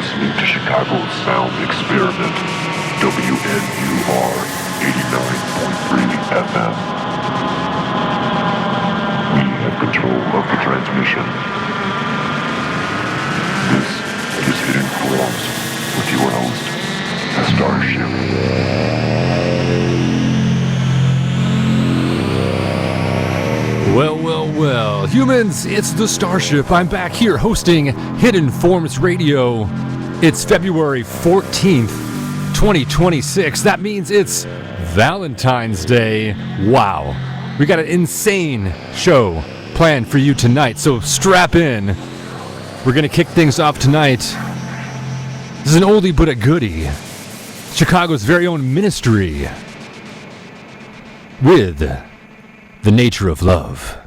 listening to Chicago's Sound Experiment, WNUR 89.3 FM. We have control of the transmission. This is Hidden Forms with your host, the StarShip. Well, humans, it's the StarShip. I'm back here hosting Hidden Forms Radio. It's February 14th, 2026. That means it's Valentine's Day. Wow. We got an insane show planned for you tonight, so strap in. We're going to kick things off tonight. This is an oldie but a goodie. Chicago's very own Ministry with The Nature of Love.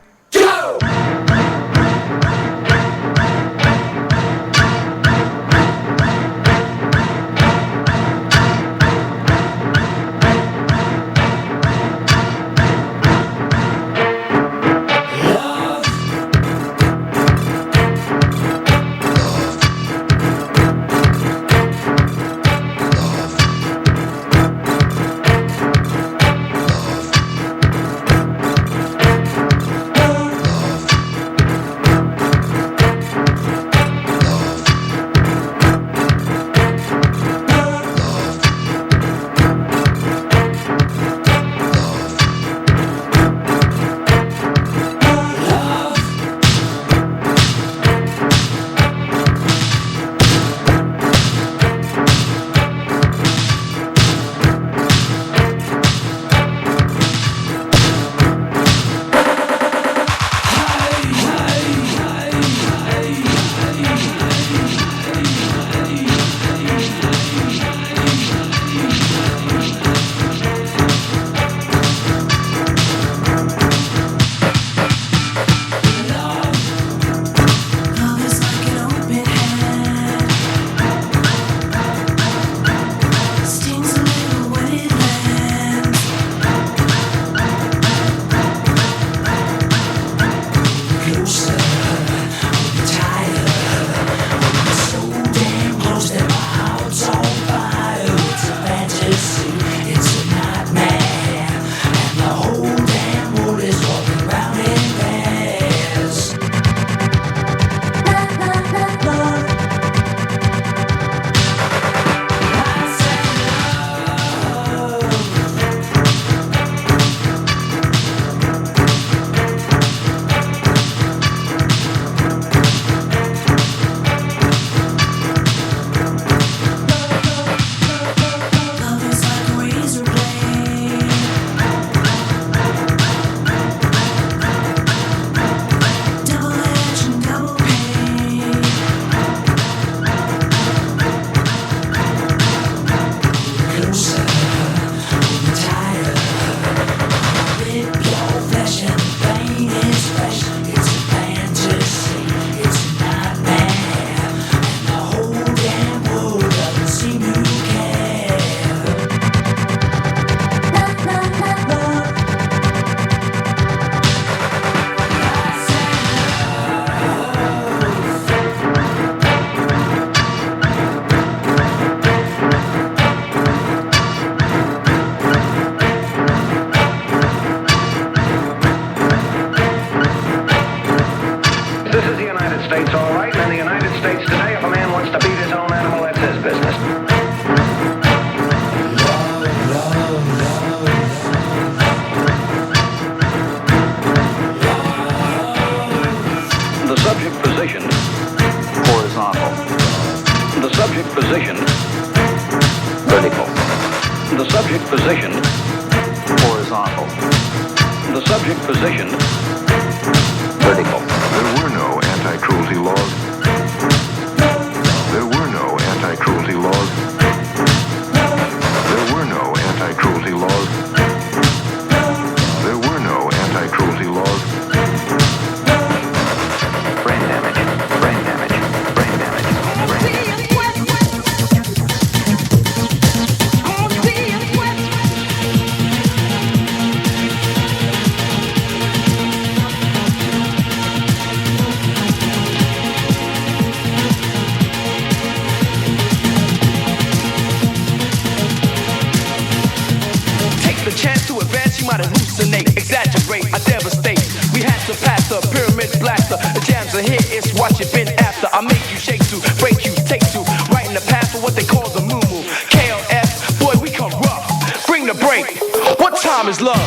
So here is what you've been after. I make you shake to, break you, take to. Right in the past for what they call the moo-moo. KLF, boy, we come rough. Bring the break. What time is love?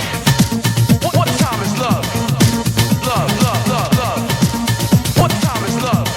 What time is love? Love, love, love, love. What time is love?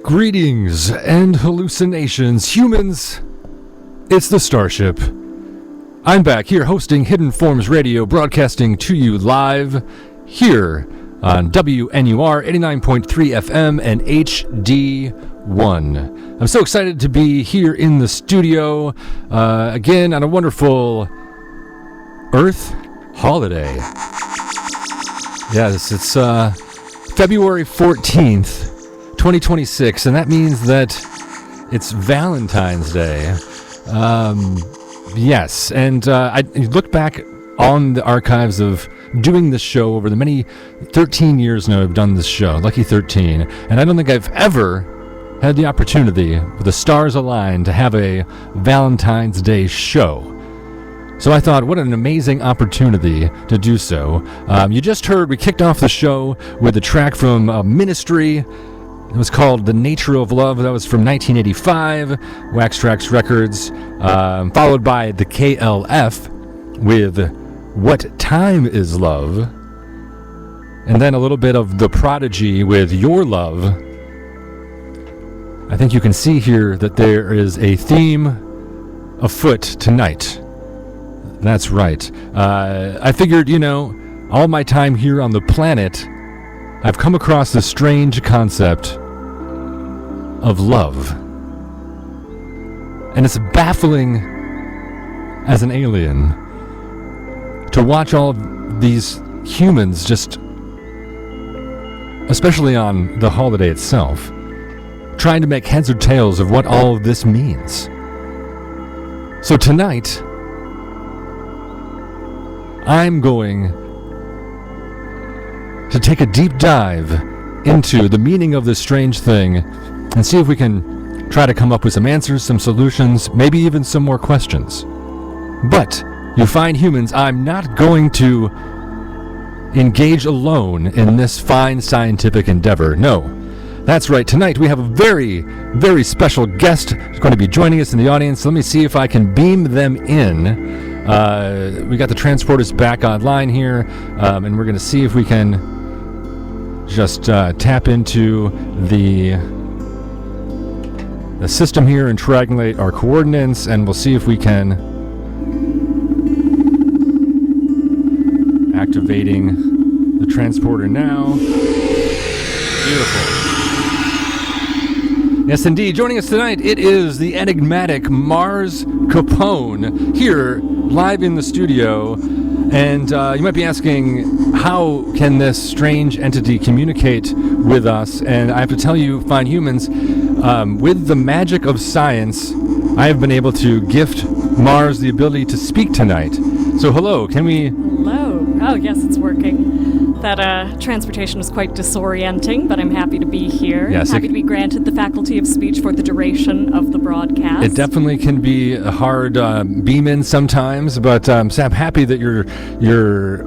Greetings and hallucinations, humans. It's the StarShip. I'm back here hosting Hidden Forms Radio, broadcasting to you live here on WNUR 89.3 FM and HD1. I'm so excited to be here in the studio again on a wonderful Earth holiday. Yes, it's February 14th. 2026, and that means that it's Valentine's Day. Yes, and I looked back on the archives of doing this show over the many 13 years now I've done this show, lucky 13, and I don't think I've ever had the opportunity, with the stars aligned, to have a Valentine's Day show. So I thought, what an amazing opportunity to do so. You just heard, we kicked off the show with a track from Ministry. It was called The Nature of Love. That was from 1985, Wax Trax Records. Followed by the KLF with What Time Is Love? And then a little bit of the Prodigy with Your Love. I think you can see here that there is a theme afoot tonight. That's right. I figured, all my time here on the planet, I've come across the strange concept of love. And it's baffling as an alien to watch all of these humans just, especially on the holiday itself, trying to make heads or tails of what all of this means. So tonight, I'm going to take a deep dive into the meaning of this strange thing and see if we can try to come up with some answers, some solutions, maybe even some more questions. But, you fine humans, I'm not going to engage alone in this fine scientific endeavor. No. That's right. Tonight we have a very, very special guest who's going to be joining us in the audience. Let me see if I can beam them in. We got the transporters back online here, and we're going to see if we can just tap into the system here and triangulate our coordinates, and we'll see if we can activating the transporter now. Beautiful. Yes, indeed. Joining us tonight, it is the enigmatic Mars Capone here live in the studio. And you might be asking, how can this strange entity communicate with us? And I have to tell you, fine humans, with the magic of science, I have been able to gift Mars the ability to speak tonight. So hello, can we... Hello. Oh, yes, it's working. That transportation was quite disorienting, but I'm happy to be here. Yes, happy to be granted the faculty of speech for the duration of the broadcast. It definitely can be a hard beam in sometimes, but Sam, happy that you're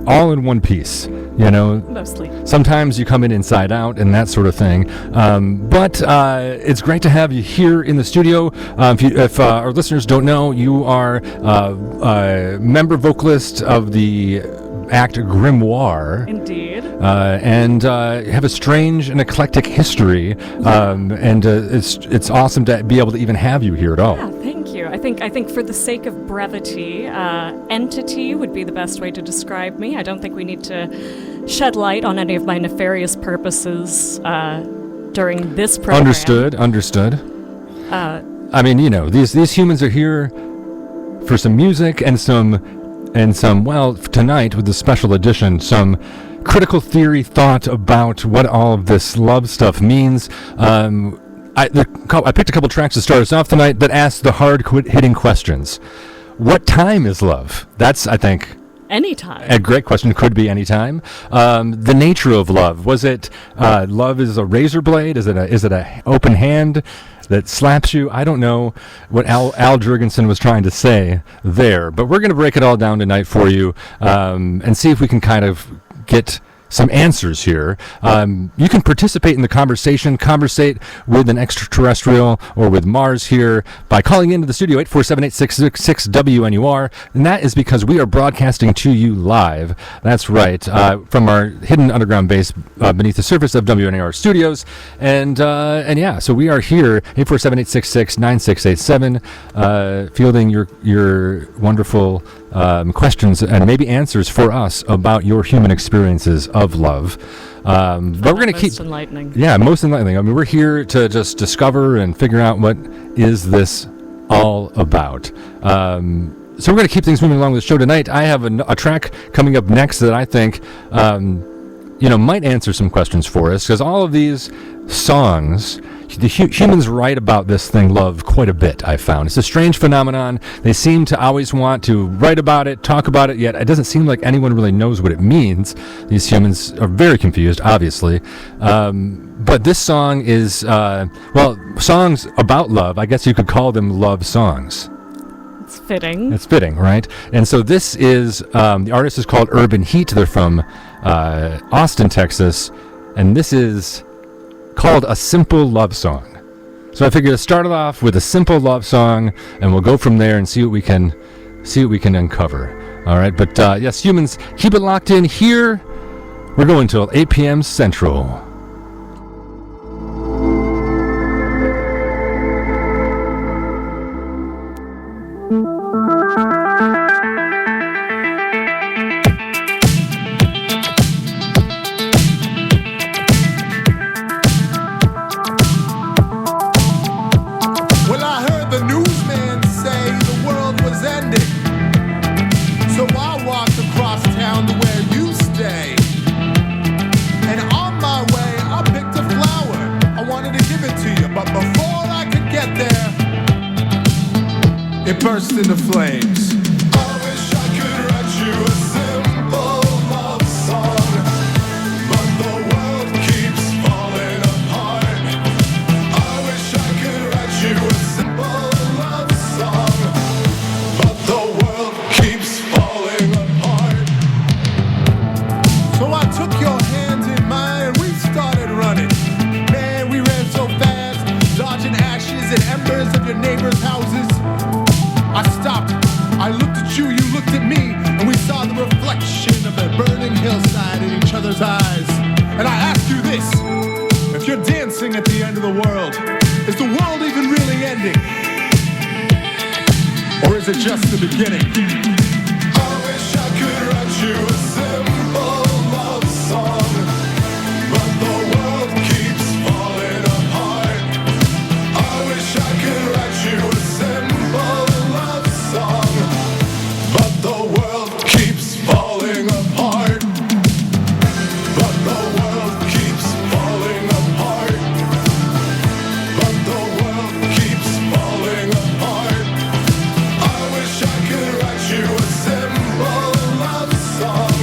all in one piece. Mostly. Sometimes you come in inside out and that sort of thing. But it's great to have you here in the studio. If our listeners don't know, you are a member vocalist of the act Grimoire. Indeed. And have a strange and eclectic history. And it's awesome to be able to even have you here at all. Yeah, thank you. I think for the sake of brevity, entity would be the best way to describe me. I don't think we need to shed light on any of my nefarious purposes during this program. Understood. I mean, these humans are here for some music and some, well, tonight with the special edition, some critical theory thought about what all of this love stuff means. I picked a couple tracks to start us off tonight that ask the hard-hitting questions. What time is love? That's, I think... Anytime. A great question. Could be anytime. The nature of love. Was it love is a razor blade? Is it a open hand that slaps you? I don't know what Al Jurgensen was trying to say there, but we're going to break it all down tonight for you and see if we can kind of get some answers here. You can participate in the conversation, conversate with an extraterrestrial or with Mars here by calling into the studio 847-866-WNUR, and that is because we are broadcasting to you live. That's right, from our hidden underground base beneath the surface of WNUR studios, and yeah, so we are here 847-866-9687, fielding your wonderful questions and maybe answers for us about your human experiences of love. But we're going to keep... Most enlightening. Yeah, most enlightening. I mean, we're here to just discover and figure out what is this all about. So we're going to keep things moving along with the show tonight. I have a track coming up next that I think might answer some questions for us, because all of these songs, the humans write about this thing, love, quite a bit, I found. It's a strange phenomenon. They seem to always want to write about it, talk about it, yet it doesn't seem like anyone really knows what it means. These humans are very confused, obviously. But this song is, songs about love, I guess you could call them love songs. It's fitting. It's fitting, right? And so this is, the artist is called Urban Heat. They're from Austin, Texas. And this is called A Simple Love Song. So I figured to start it off with a simple love song, and we'll go from there and see what we can uncover. All right, but yes, humans, keep it locked in here. We're going till 8 p.m. Central. Burst into flames. I wish I could write you a simple love song, but the world keeps falling apart. I wish I could write you a simple love song, but the world keeps falling apart. So I took your hand in mine and we started running. Man, we ran so fast, dodging ashes and embers of your neighbors' houses. I stopped, I looked at you, you looked at me, and we saw the reflection of the burning hillside in each other's eyes. And I asked you this: if you're dancing at the end of the world, is the world even really ending? Or is it just the beginning? I wish I could write you a simple love song, but the world keeps falling apart. I wish I could write you a simple song, but the world keeps falling apart. But the world keeps falling apart. But the world keeps falling apart. I wish I could write you a simple love song,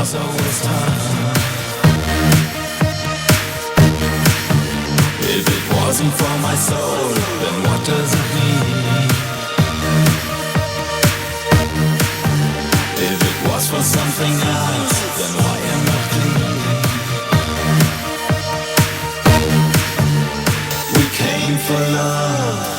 was always time. If it wasn't for my soul, then what does it mean? If it was for something else, then why am I clean? We came for love.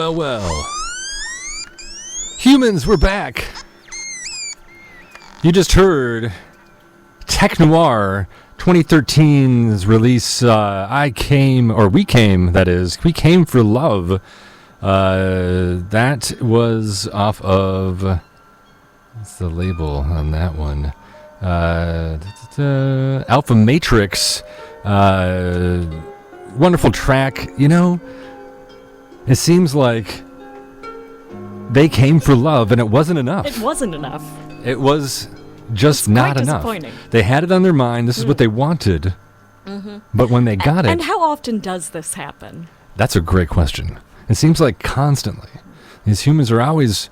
Well. Humans, we're back. You just heard TECHNOIR 2013's release, We Came for Love. That was off of, what's the label on that one? Alpha Matrix. Wonderful track. You know, it seems like they came for love and it wasn't enough. It wasn't enough. It was just not enough. They had it on their mind. This is what they wanted. Mm-hmm. But when they got it... And how often does this happen? That's a great question. It seems like constantly. These humans are always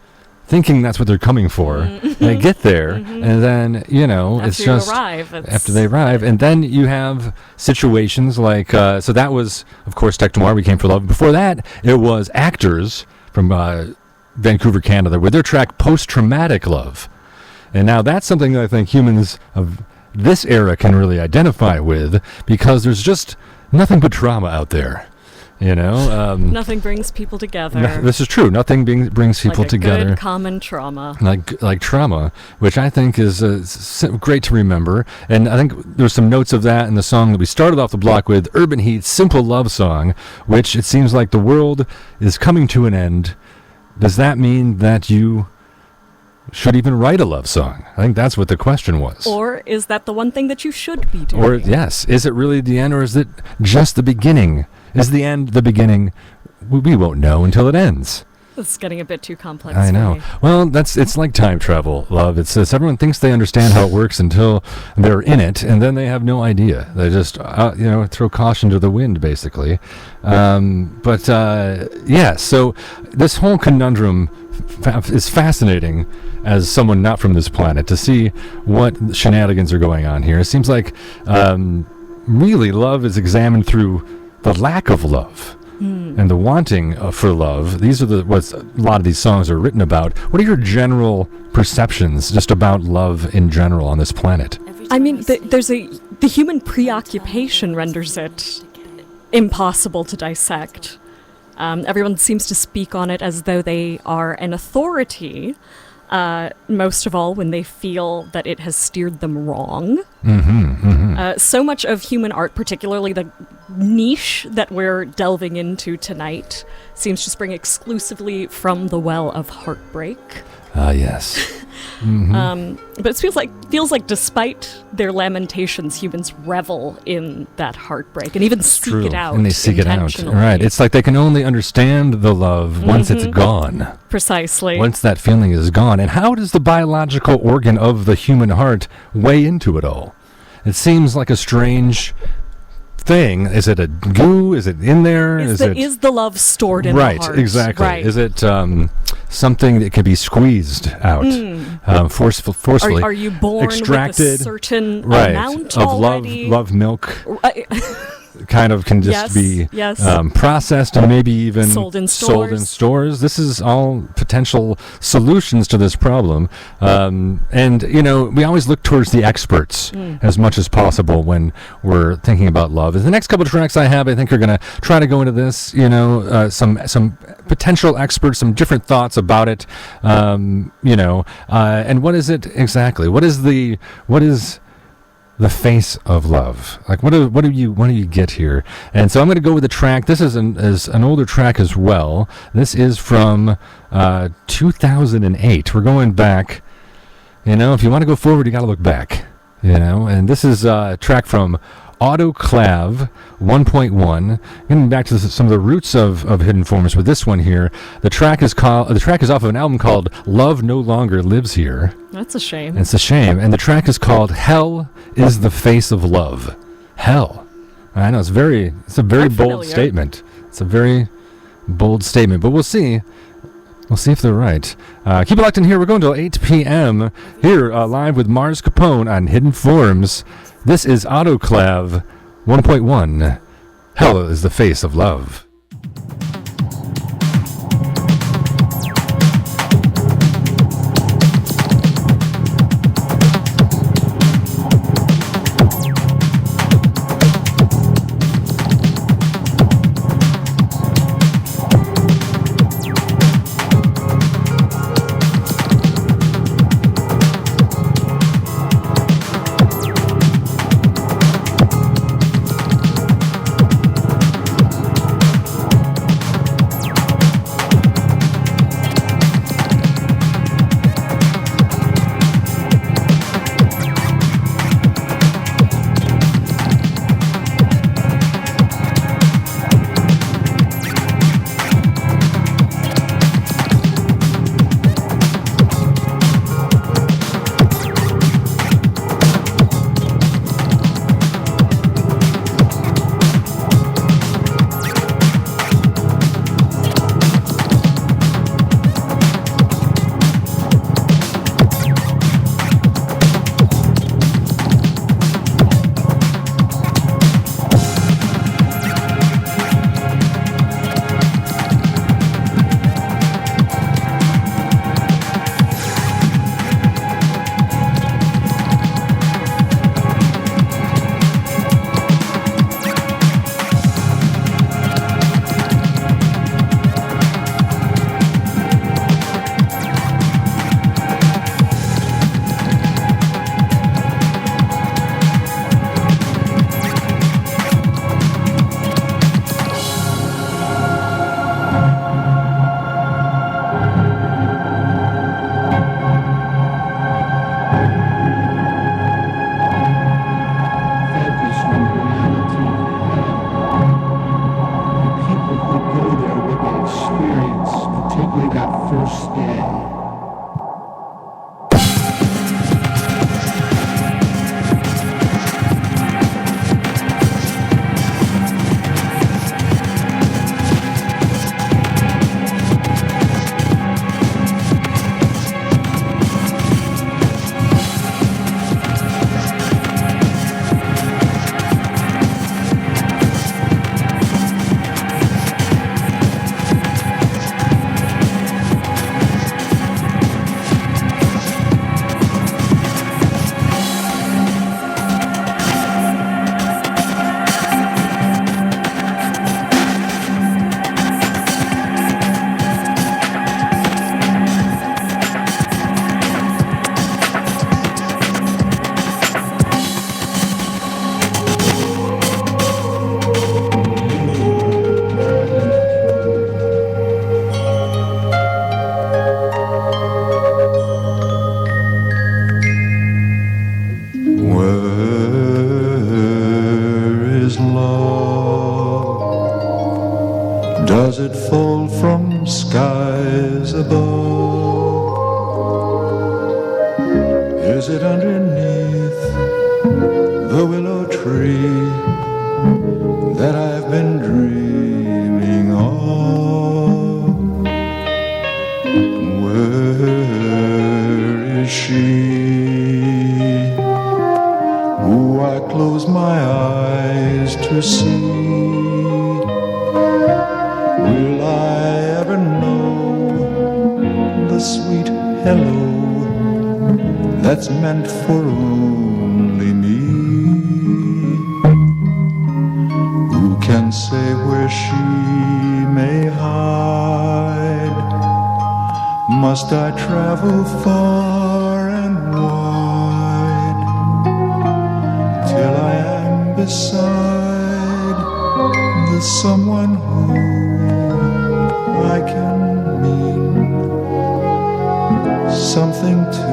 thinking that's what they're coming for. Mm-hmm. They get there, and then, you know, after it's just... After they arrive. And then you have situations like... so that was, of course, TECHNOIR, We Came for Love. Before that, it was Actors from Vancouver, Canada, with their track Post-Traumatic Love. And now that's something that I think humans of this era can really identify with, because there's just nothing but trauma out there. You know, nothing brings people together. This is true. Nothing brings people like a together. Good common trauma. Like trauma, which I think is great to remember. And I think there's some notes of that in the song that we started off the block with, Urban Heat's Simple Love Song, which it seems like the world is coming to an end. Does that mean that you should even write a love song? I think that's what the question was. Or is that the one thing that you should be doing? Or, yes, is it really the end, or is it just the beginning? Is the end the beginning? We won't know until it ends. This is getting a bit too complex. I know. Well, it's like time travel, love. It's everyone thinks they understand how it works until they're in it, and then they have no idea. They just throw caution to the wind, basically. So this whole conundrum is fascinating as someone not from this planet, to see what shenanigans are going on here. It seems like really love is examined through the lack of love. and the wanting for love. These are what a lot of these songs are written about. What are your general perceptions just about love in general on this planet? I mean, the human preoccupation renders it impossible to dissect. Everyone seems to speak on it as though they are an authority, most of all when they feel that it has steered them wrong. So much of human art, particularly the niche that we're delving into tonight, seems to spring exclusively from the well of heartbreak. Ah, yes. But it feels like despite their lamentations, humans revel in that heartbreak and even seek it out. And they seek it out. intentionally. Right. It's like they can only understand the love once it's gone. Precisely. Once that feeling is gone. And how does the biological organ of the human heart weigh into it all? It seems like a strange thing. Is it a goo? Is it in there? Is the love stored in right, the heart? Exactly. Right. Is it something that can be squeezed out, forcefully? Are you born extracted, with a certain right, amount of already? love milk? Kind of can just be processed and maybe even sold in stores. This is all potential solutions to this problem. And, we always look towards the experts as much as possible when we're thinking about love. And the next couple of tracks I have, I think are going to try to go into this, some potential experts, some different thoughts about it, and what is it exactly? What is the face of love? Like, what do you get here? And so I'm going to go with the track. This is an older track as well. This is from 2008. We're going back. If you want to go forward, you got to look back. And this is a track from Autoclave 1.1. Getting back to some of the roots of Hidden Forms with this one here. The track is off of an album called Love No Longer Lives Here. That's a shame. It's a shame. And the track is called Hell is the Face of Love. Hell. I know, it's a very bold statement. It's a very bold statement, but we'll see. We'll see if they're right. Keep it locked in here. We're going till 8 p.m. here live with Mars Capone on Hidden Forms. This is Autoclave 1.1. Hell is the Face of Love. beneath the willow tree that I've been dreaming of. Where is she who I close my eyes to see? Will I ever know the sweet hello that's meant for only me? Who can say where she may hide? Must I travel far and wide till I am beside the someone who I can mean something to?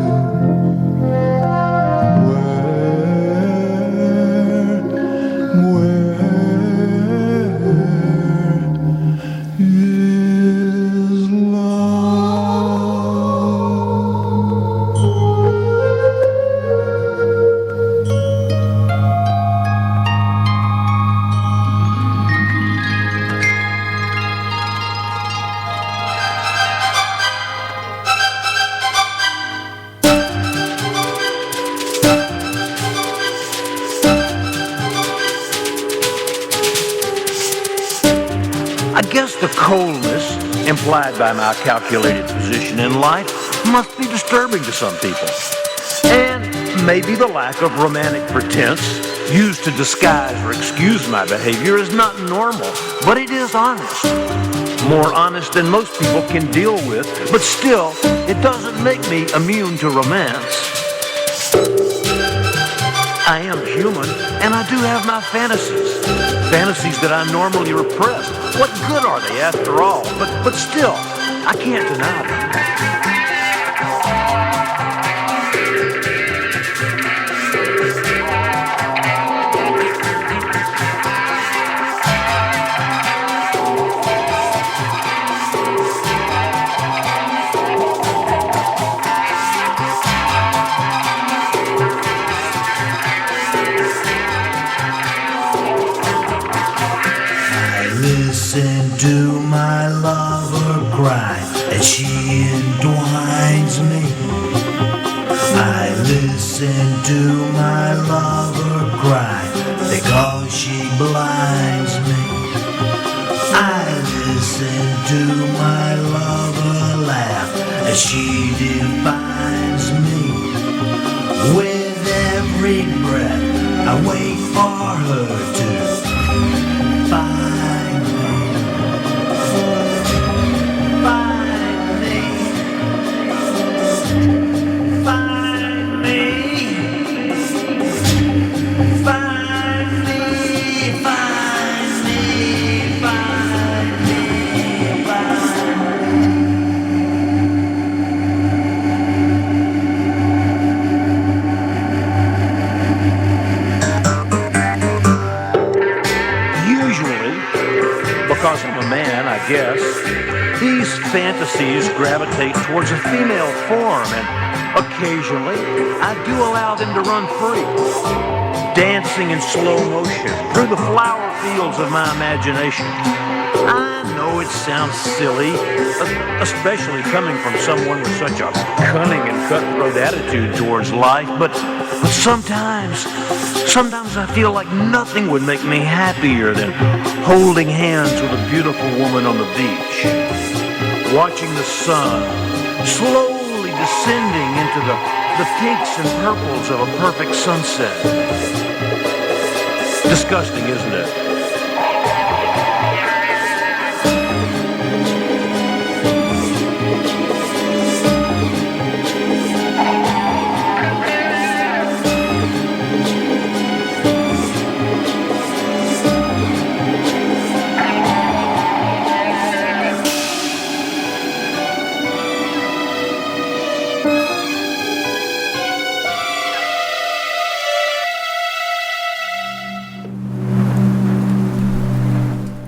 The coldness implied by my calculated position in life must be disturbing to some people. And maybe the lack of romantic pretense used to disguise or excuse my behavior is not normal, but it is honest. More honest than most people can deal with, but still, it doesn't make me immune to romance. I am human, and I do have my fantasies. Fantasies that I normally repress. What good are they after all? But still, I can't deny them. Listen to my lover cry as she entwines me. I listen to my lover cry because she blinds me. I listen to my lover laugh as she defines me. With every breath I wait for her to find. Because I'm a man, I guess, these fantasies gravitate towards a female form, and occasionally I do allow them to run free, dancing in slow motion through the flower fields of my imagination. I know it sounds silly, especially coming from someone with such a cunning and cutthroat attitude towards life, but sometimes I feel like nothing would make me happier than holding hands with a beautiful woman on the beach, watching the sun slowly descending into the pinks and purples of a perfect sunset. Disgusting, isn't it?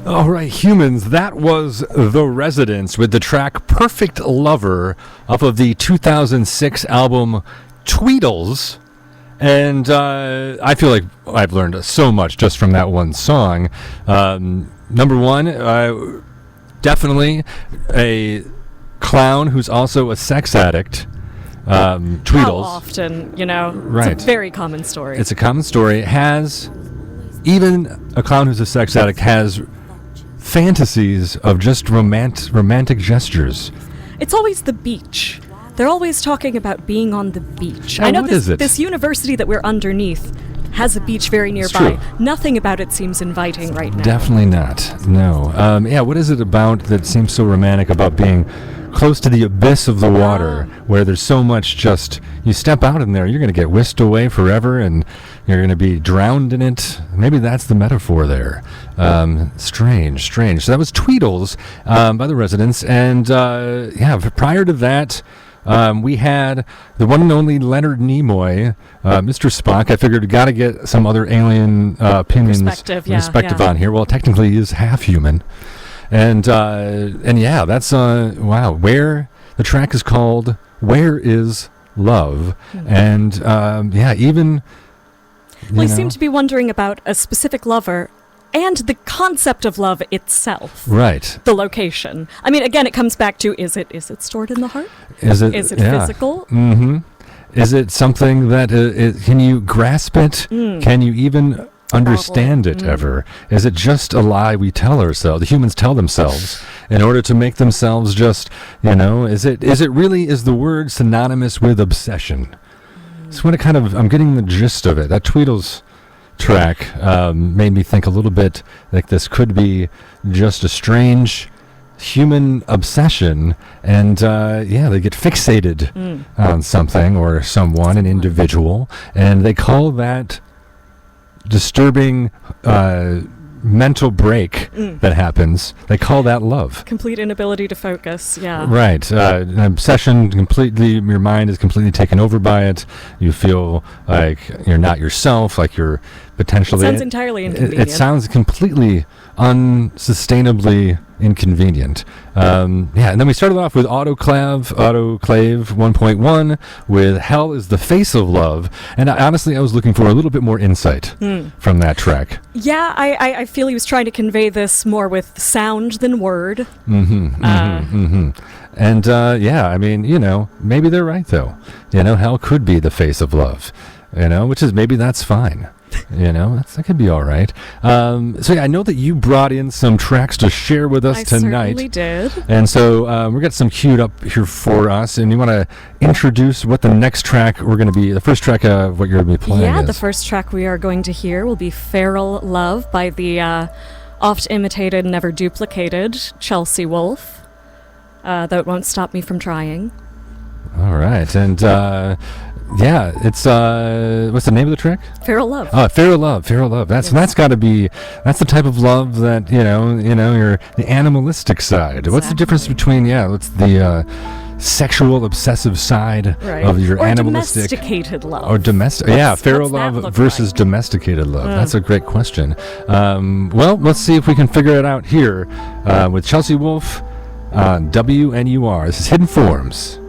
All right, humans, that was The Residents with the track Perfect Lover off of the 2006 album Tweedles. And I feel like I've learned so much just from that one song. Number one, definitely a clown who's also a sex addict. Tweedles. How often, you know? Right. It's a very common story. It's a common story. Even a clown who's a sex addict has fantasies of just romantic gestures. It's always the beach. They're always talking about being on the beach. Now, I know what this, is it? this university that we're underneath has a beach very nearby. Nothing about it seems inviting right now. Definitely not. No. What is it about that seems so romantic about being close to the abyss of the water, where there's so much just, you step out in there, you're going to get whisked away forever, and you're going to be drowned in it. Maybe that's the metaphor there. Strange. So that was Tweedles by the Residents. And prior to that, we had the one and only Leonard Nimoy, Mr. Spock. I figured we got to get some other alien opinions perspective on here. Well, technically he is half human. And that's where the track is called "Where Is Love," and even. You seem to be wondering about a specific lover and the concept of love itself. Right. The location. I mean, again, it comes back to: is it stored in the heart? Is it physical? Mm-hmm. Is it something that can you grasp it? Can you even understand it ever? Is it just a lie we tell ourselves, the humans tell themselves, in order to make themselves just, is the word synonymous with obsession? So when I'm getting the gist of it. That Tweedles track made me think a little bit like this could be just a strange human obsession, and they get fixated on something or someone, an individual, and they call that disturbing mental break that happens. They call that love. Complete inability to focus. Yeah. Right. An obsession, completely, your mind is completely taken over by it. You feel like you're not yourself, like you're potentially. It sounds entirely inconvenient. It sounds completely unsustainably inconvenient. And then we started off with Autoclave 1.1 with Hell is the Face of Love. And honestly, I was looking for a little bit more insight from that track. Yeah, I feel he was trying to convey this more with sound than word. And I mean, maybe they're right though. Hell could be the face of love, which is, maybe that's fine. That could be all right. I know that you brought in some tracks to share with us tonight. I certainly did. And so we've got some queued up here for us. And you want to introduce what the next track we're going to be, the first track of what you're going to be playing is? The first track we are going to hear will be Feral Love by the oft imitated, never duplicated Chelsea Wolfe. Though it won't stop me from trying. All right. And it's what's the name of the track? Feral Love. Feral Love. That's got to be, that's the type of love that you're the animalistic side. Exactly. What's the difference between what's the sexual obsessive side of your animalistic domesticated love? Or domestic? Feral love versus domesticated love. That's a great question. Let's see if we can figure it out here with Chelsea Wolfe on WNUR. This is Hidden Forms.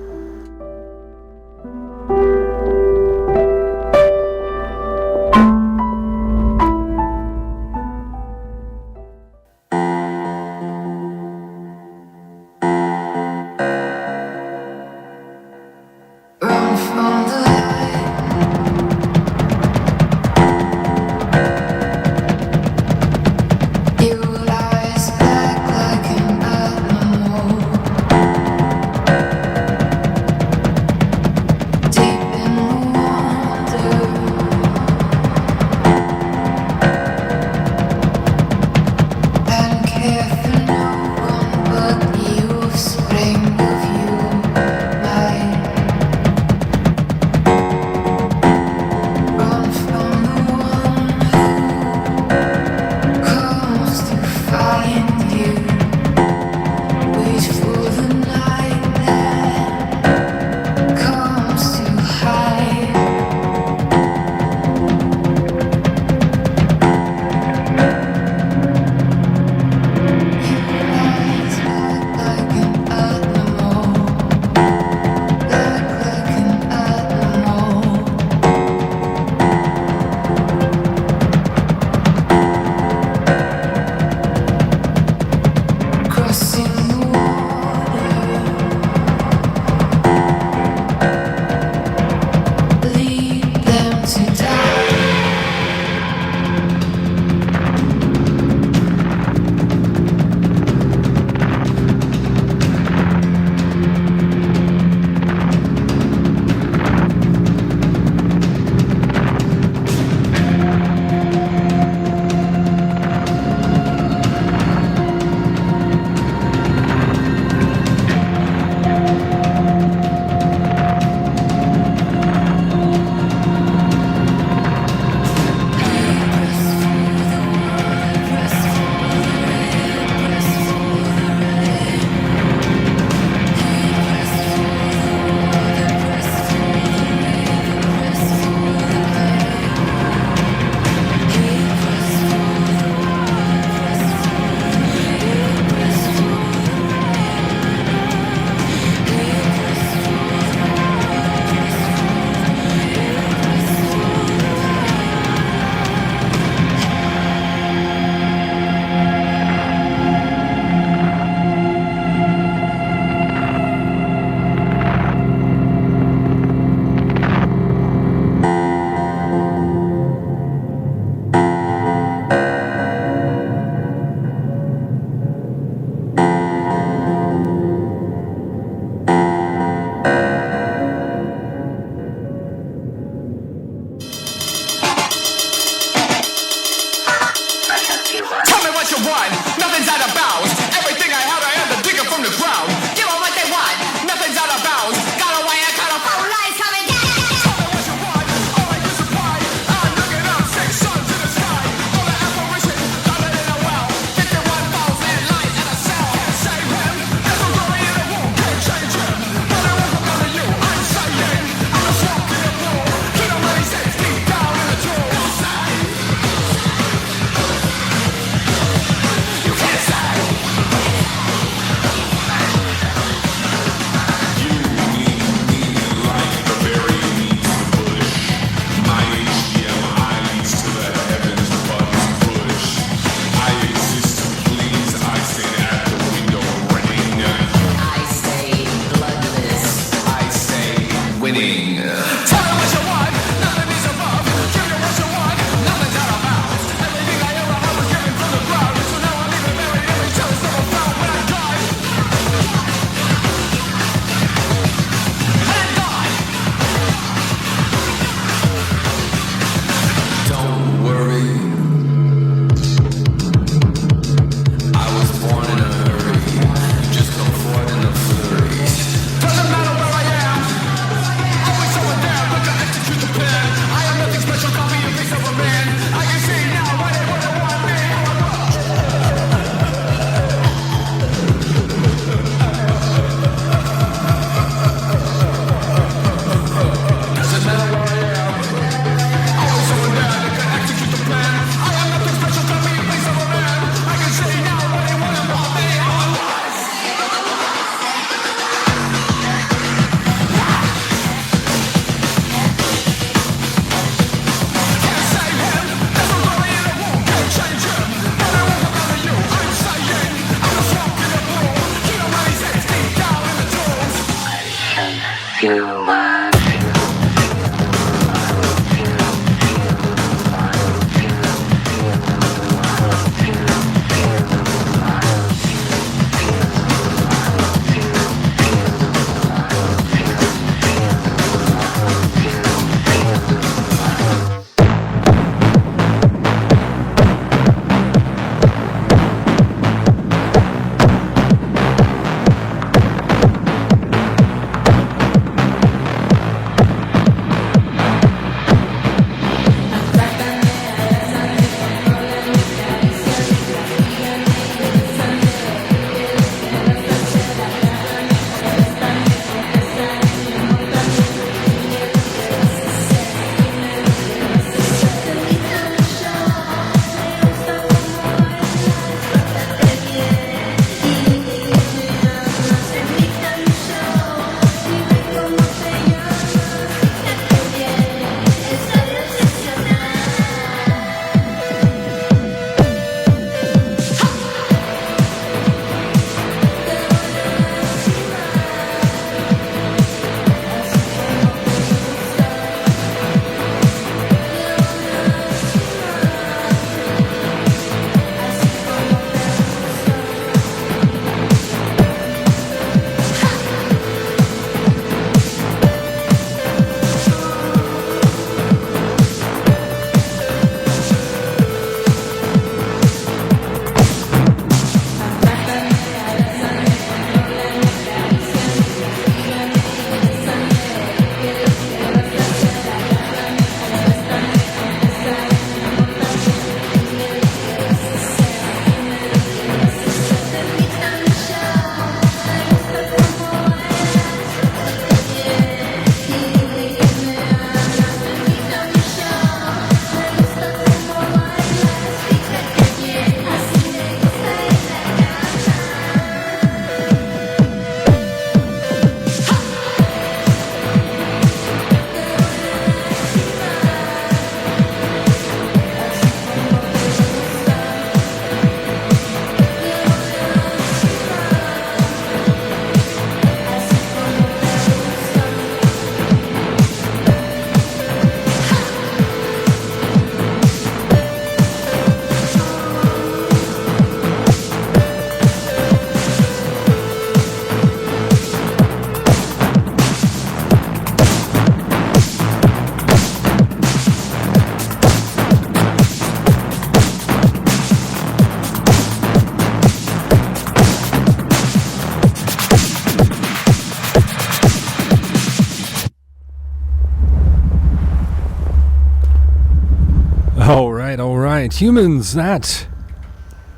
All right. Humans, that...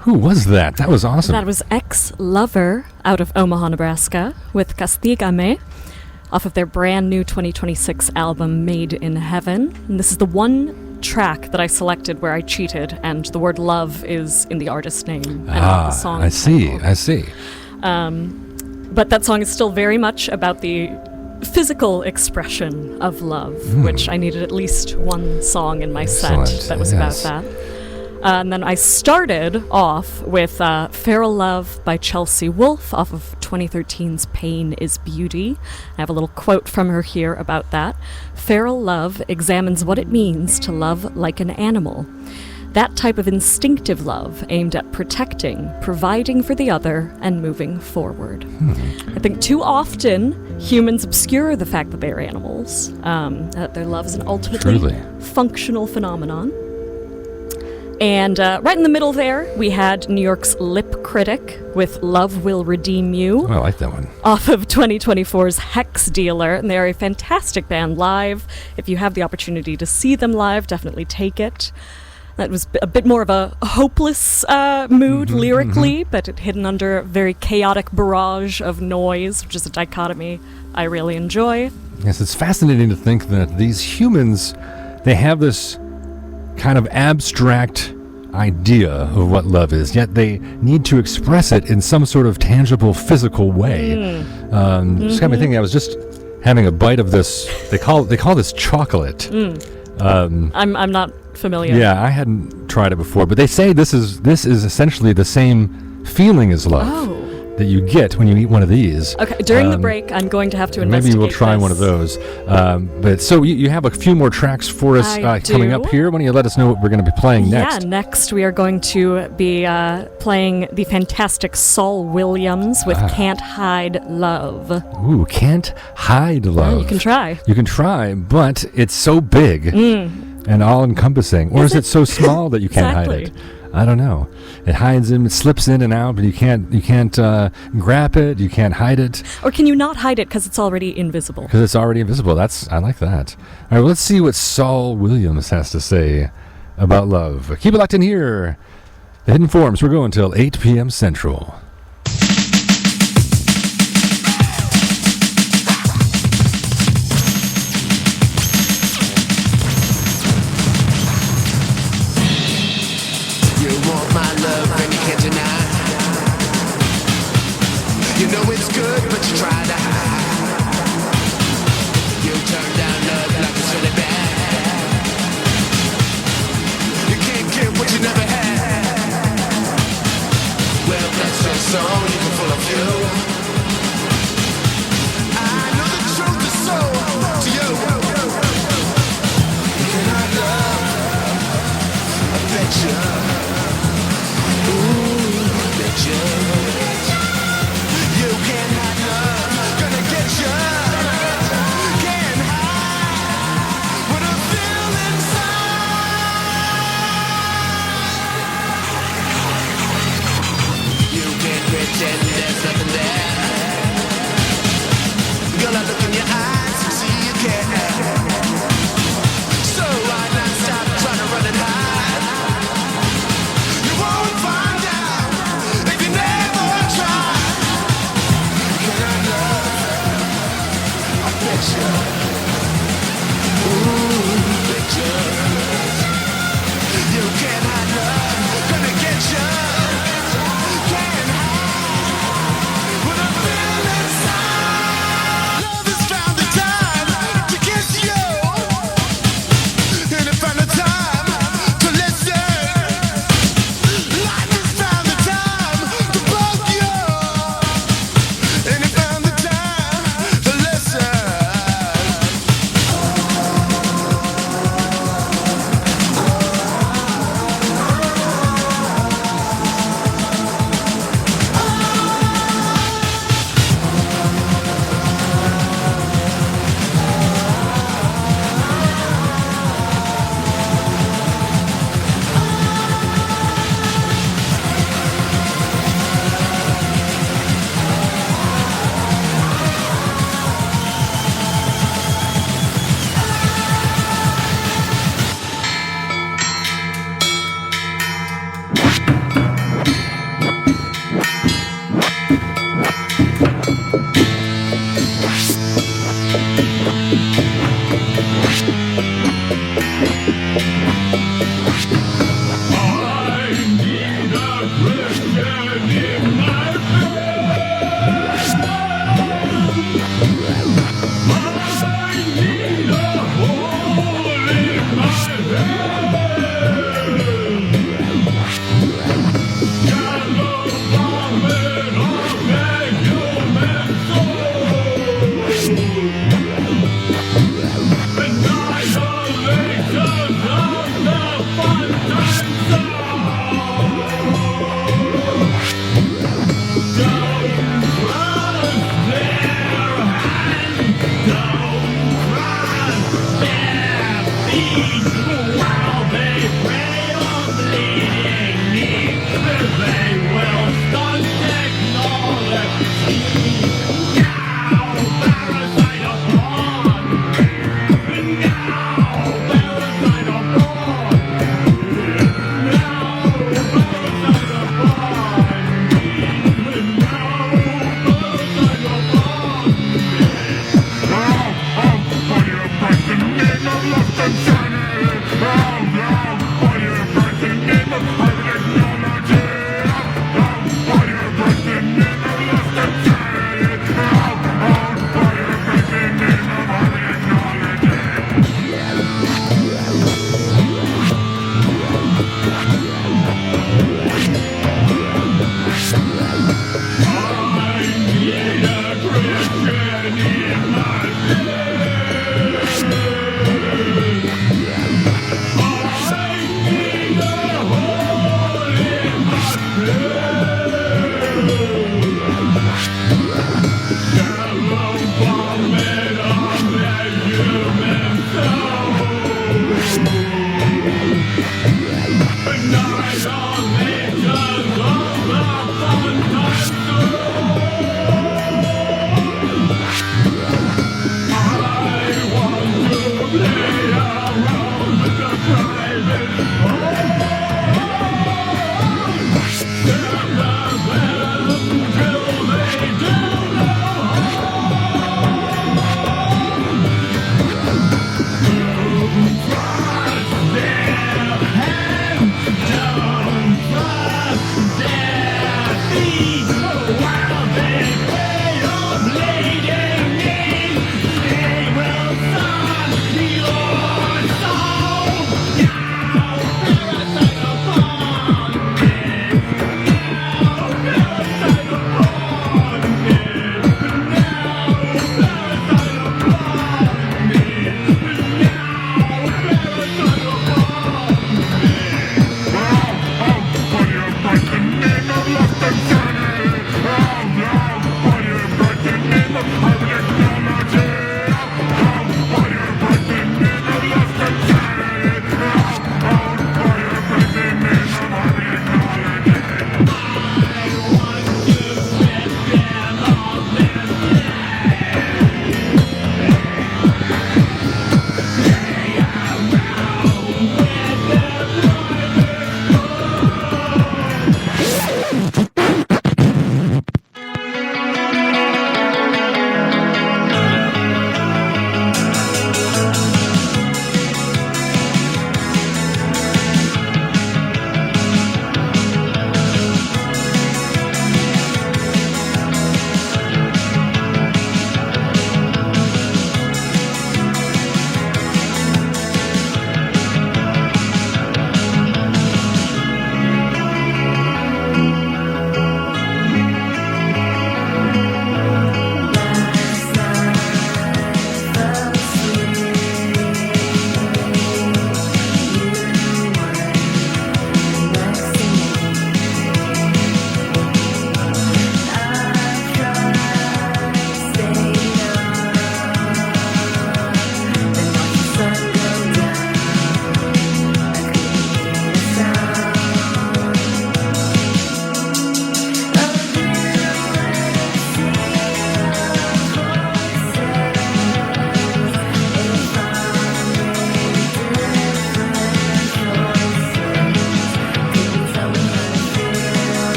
Who was that? That was awesome. That was Ex-Lover out of Omaha, Nebraska, with CASTÍGAME, off of their brand new 2026 album, Made in Heaven. And this is the one track that I selected where I cheated, and the word love is in the artist's name and not the song I see. But that song is still very much about the physical expression of love, which I needed at least one song in my Excellent, set that was yes. about that. And then I started off with Feral Love by Chelsea Wolfe off of 2013's Pain is Beauty. I have a little quote from her here about that. Feral love examines what it means to love like an animal. That type of instinctive love aimed at protecting, providing for the other, and moving forward. I think too often humans obscure the fact that they are animals, that their love is an ultimately Truly. functional phenomenon. And right in the middle there, we had New York's Lip Critic with Love Will Redeem You. Oh, I like that one. Off of 2024's Hex Dealer. And they're a fantastic band live. If you have the opportunity to see them live, definitely take it. That was a bit more of a hopeless mood lyrically, but it hidden under a very chaotic barrage of noise, which is a dichotomy I really enjoy. Yes, it's fascinating to think that these humans, they have this kind of abstract idea of what love is, yet they need to express it in some sort of tangible, physical way. Just got me thinking. I was just having a bite of this. They call this chocolate. I'm not familiar. Yeah, I hadn't tried it before, but they say this is essentially the same feeling as love that you get when you eat one of these. Okay, during the break, I'm going to have to investigate Maybe we'll try this. one of those. But so you have a few more tracks for us I coming do. up here. Why don't you let us know what we're going to be playing next? Yeah, next we are going to be playing the fantastic Saul Williams with Can't Hide Love. Ooh, Can't Hide Love. You can try. You can try, but it's so big and all-encompassing. Or is it so small that you can't hide it? Exactly. I don't know. It hides in, it slips in and out, but you can't grab it, you can't hide it. Or can you not hide it because it's already invisible? Because it's already invisible. I like that. All right, well, let's see what Saul Williams has to say about love. Keep it locked in here. The Hidden Forums, we're going till 8 p.m. Central. You want my love and you can't deny. You know it's good, but you try to hide. You turn down love like it's really bad. You can't get what you never had. Well, that's your soul, you can full of you. I know the truth is so to you. You cannot love, I bet you. You can't hide love, gonna get you. Can't hide what I feel inside. You can't pretend there's nothing there.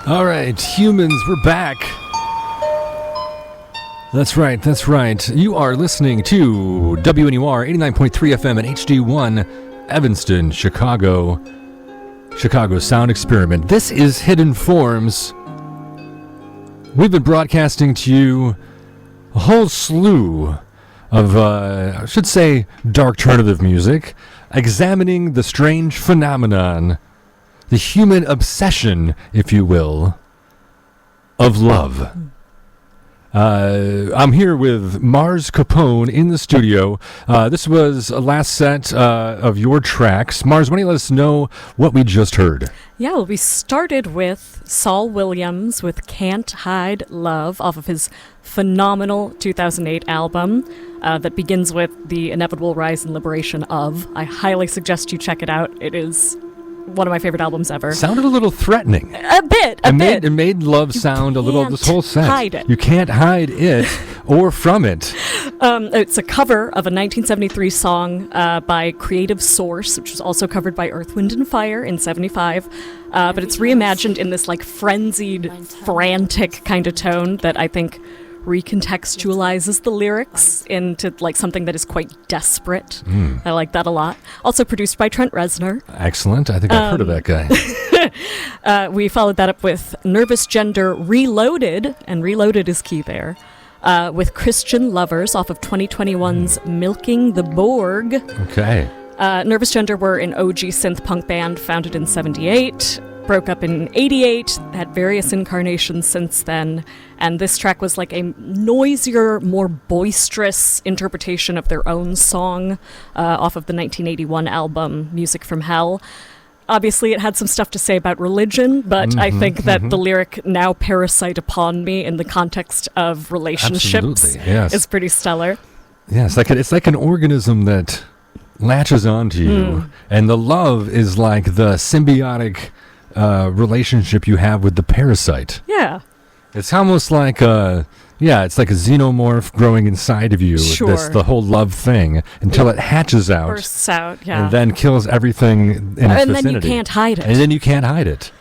All right, humans, we're back. That's right. You are listening to WNUR 89.3 FM and HD1 Evanston, Chicago Sound Experiment. This is Hidden Forms. We've been broadcasting to you a whole slew of, I should say, dark alternative music, examining the strange phenomenon, the human obsession, if you will, of love. I'm here with Mars Capone in the studio. This was a last set of your tracks. Mars, why don't you let us know what we just heard? Yeah, well, we started with Saul Williams with Can't Hide Love off of his phenomenal 2008 album that begins with The Inevitable Rise and Liberation of. I highly suggest you check it out. It is one of my favorite albums ever. Sounded a little threatening. A bit. It made love sound a little, this whole set. Hide it. You can't hide it or from it. It's a cover of a 1973 song by Creative Source, which was also covered by Earth, Wind & Fire in 75. But it's reimagined in this like frenzied, frantic kind of tone that I think recontextualizes the lyrics into like something that is quite desperate. I like that a lot. Also produced by Trent Reznor. Excellent. I think I've heard of that guy. We followed that up with Nervous Gender Reloaded, and Reloaded is key there, with Christian Lovers off of 2021's Milking the Borg. Okay. Nervous Gender were an OG synth punk band founded in 78, broke up in 88, had various incarnations since then, and this track was like a noisier, more boisterous interpretation of their own song off of the 1981 album Music from Hell. Obviously, it had some stuff to say about religion, but I think that the lyric "now parasite upon me" in the context of relationships is pretty stellar. Yeah, it's like an organism that latches onto you, and the love is like the symbiotic relationship you have with the parasite. Yeah. It's almost like it's like a xenomorph growing inside of you. Sure. That's the whole love thing until it hatches out. Bursts out, yeah. And then kills everything in its vicinity. And then you can't hide it. And then you can't hide it.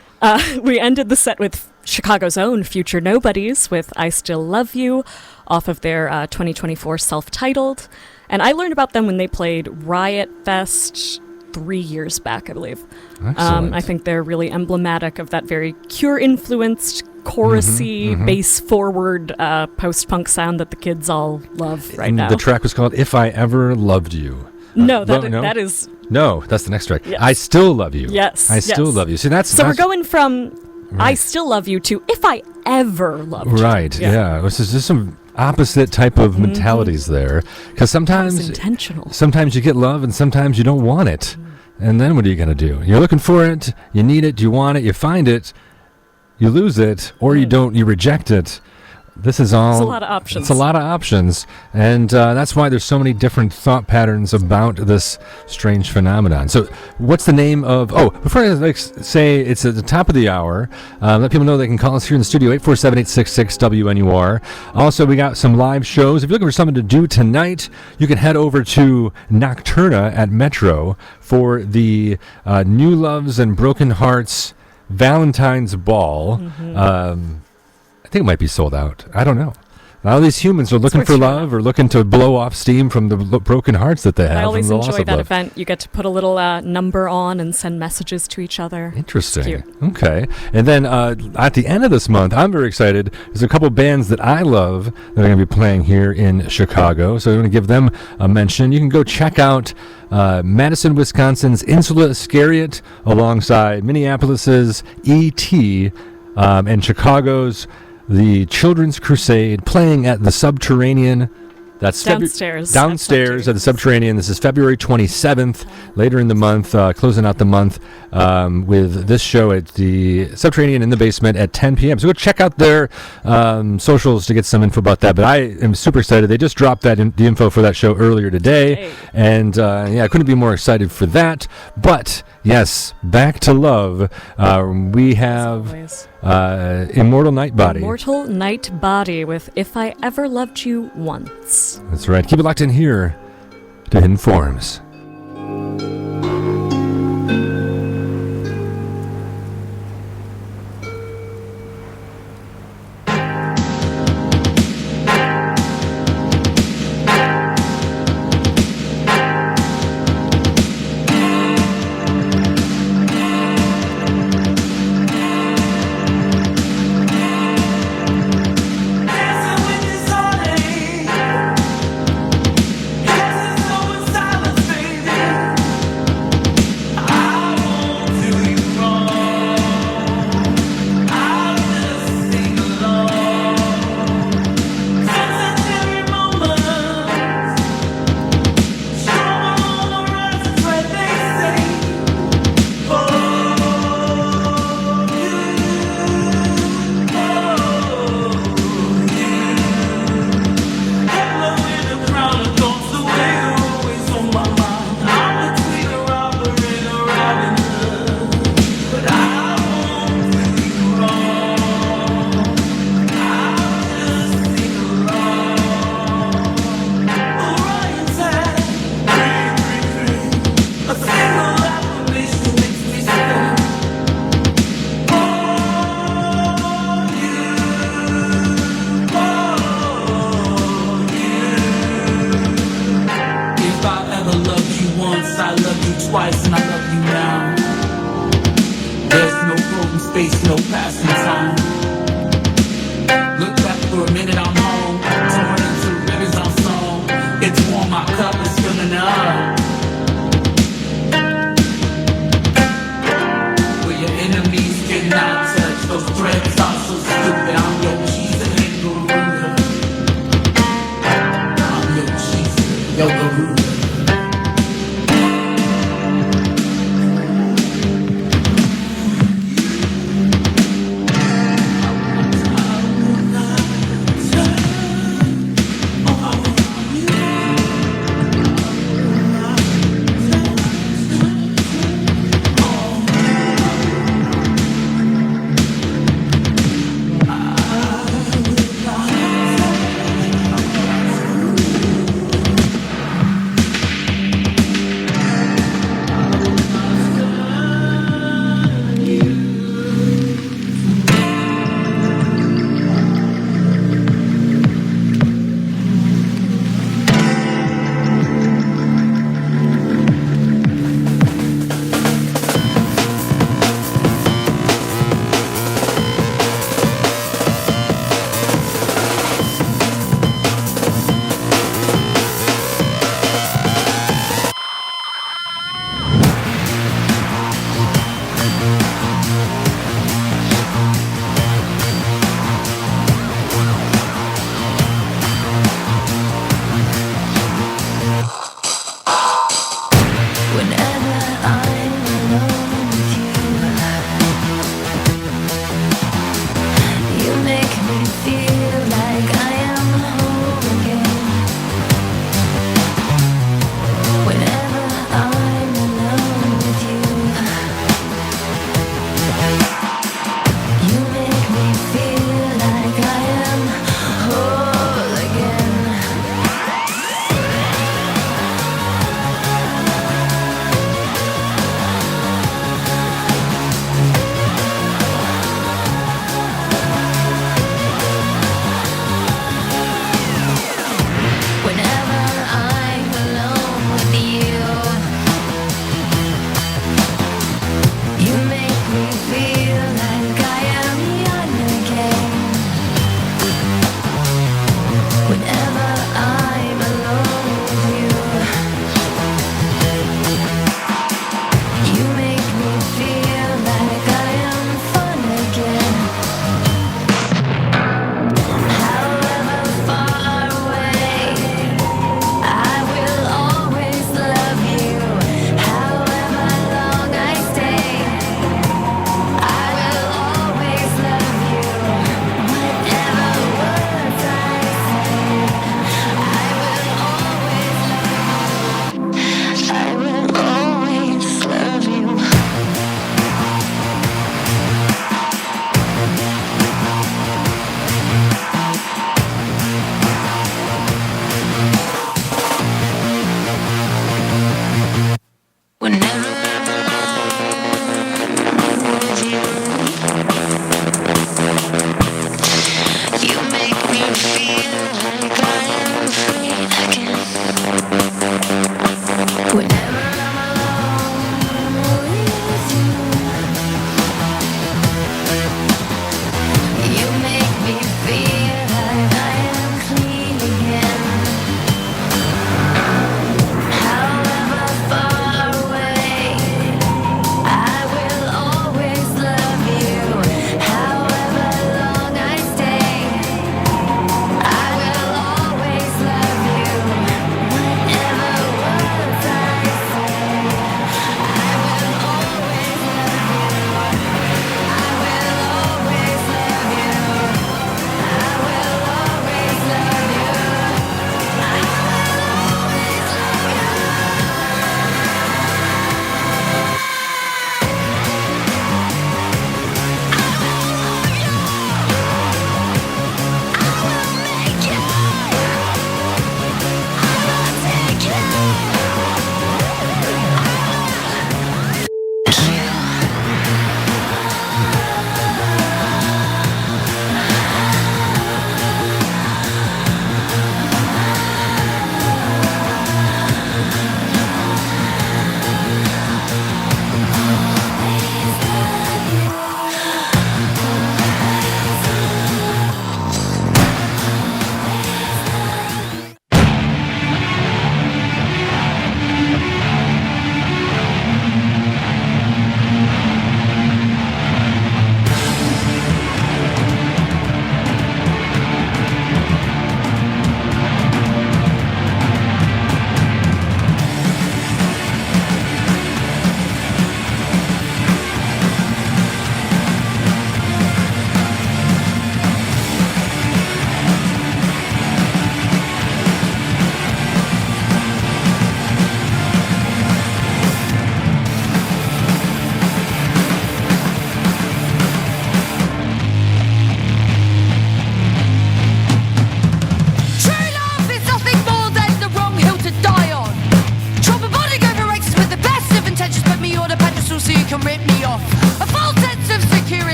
We ended the set with Chicago's own future Nobodies with I Still Love You off of their 2024 self-titled. And I learned about them when they played Riot Fest 3 years back, I believe. Excellent. I think they're really emblematic of that very Cure-influenced, chorusy, bass-forward post-punk sound that the kids all love right now. The track was called If I Ever Loved You. No, that is... No, that's the next track. Yes. I Still Love You. Yes. I Still Love You. See, So we're going from I Still Love You to If I Ever Loved You. Right, yeah. This is just some opposite type of mentalities there. Because sometimes... It's intentional. Sometimes you get love and sometimes you don't want it. And then what are you going to do? You're looking for it, you need it, you want it, you find it, you lose it, or you don't, you reject it. This is all... It's a lot of options. It's a lot of options. And that's why there's so many different thought patterns about this strange phenomenon. So what's the name of... Oh, before I say it's at the top of the hour, let people know they can call us here in the studio, 847-866-WNUR. Also, we got some live shows. If you're looking for something to do tonight, you can head over to Nocturna at Metro for the New Loves and Broken Hearts Valentine's Ball. I think it might be sold out. I don't know. All these humans are looking for love or looking to blow off steam from the broken hearts that they have. I always from the loss enjoy of that love. event. You get to put a little number on and send messages to each other. Interesting. It's cute. Okay. And then at the end of this month, I'm very excited. There's a couple bands that I love that are going to be playing here in Chicago. So I'm going to give them a mention. You can go check out Madison, Wisconsin's Insula Iscariot alongside Minneapolis's E.T. And Chicago's The Children's Crusade playing at the Subterranean. That's downstairs at the Subterranean. This is February 27th, later in the month, closing out the month with this show at the Subterranean in the basement at 10 p.m. So go check out their socials to get some info about that. But I am super excited. They just dropped the info for that show earlier today. And I couldn't be more excited for that. But yes, back to love. We have Immortal Nightbody. Immortal Nightbody with If I Ever Loved You Once. That's right. Keep it locked in here to Hidden Forms.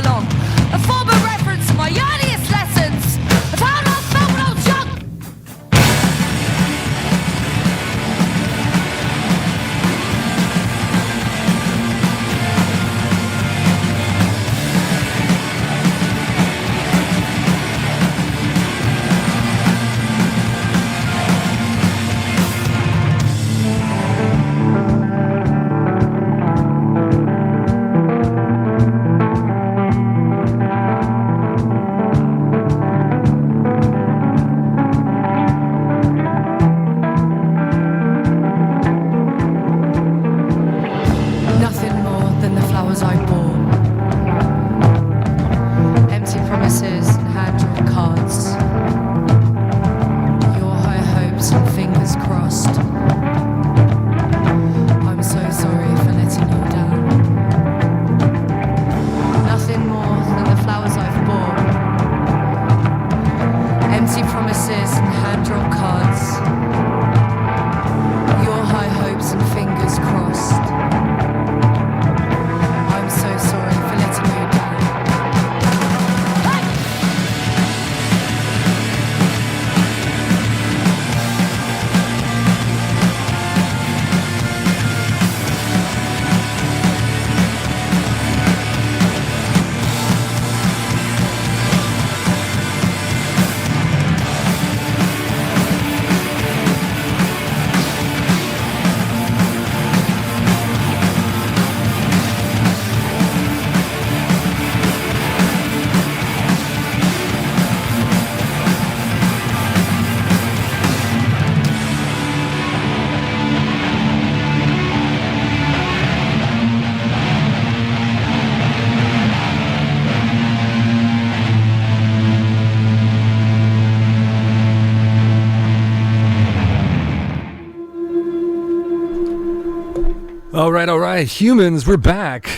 belong. A former reference to my earliest lessons of how I felt when I was young. Nothing more than the flowers I bore. Empty promises and hand-drawn cards. Your high hopes and fingers crossed. I'm so sorry for letting you down. Nothing more than the flowers I've bore. Empty promises and hand-drawn cards. Your high hopes and fingers crossed. I'm so sorry for letting you down. All right. Humans, we're back.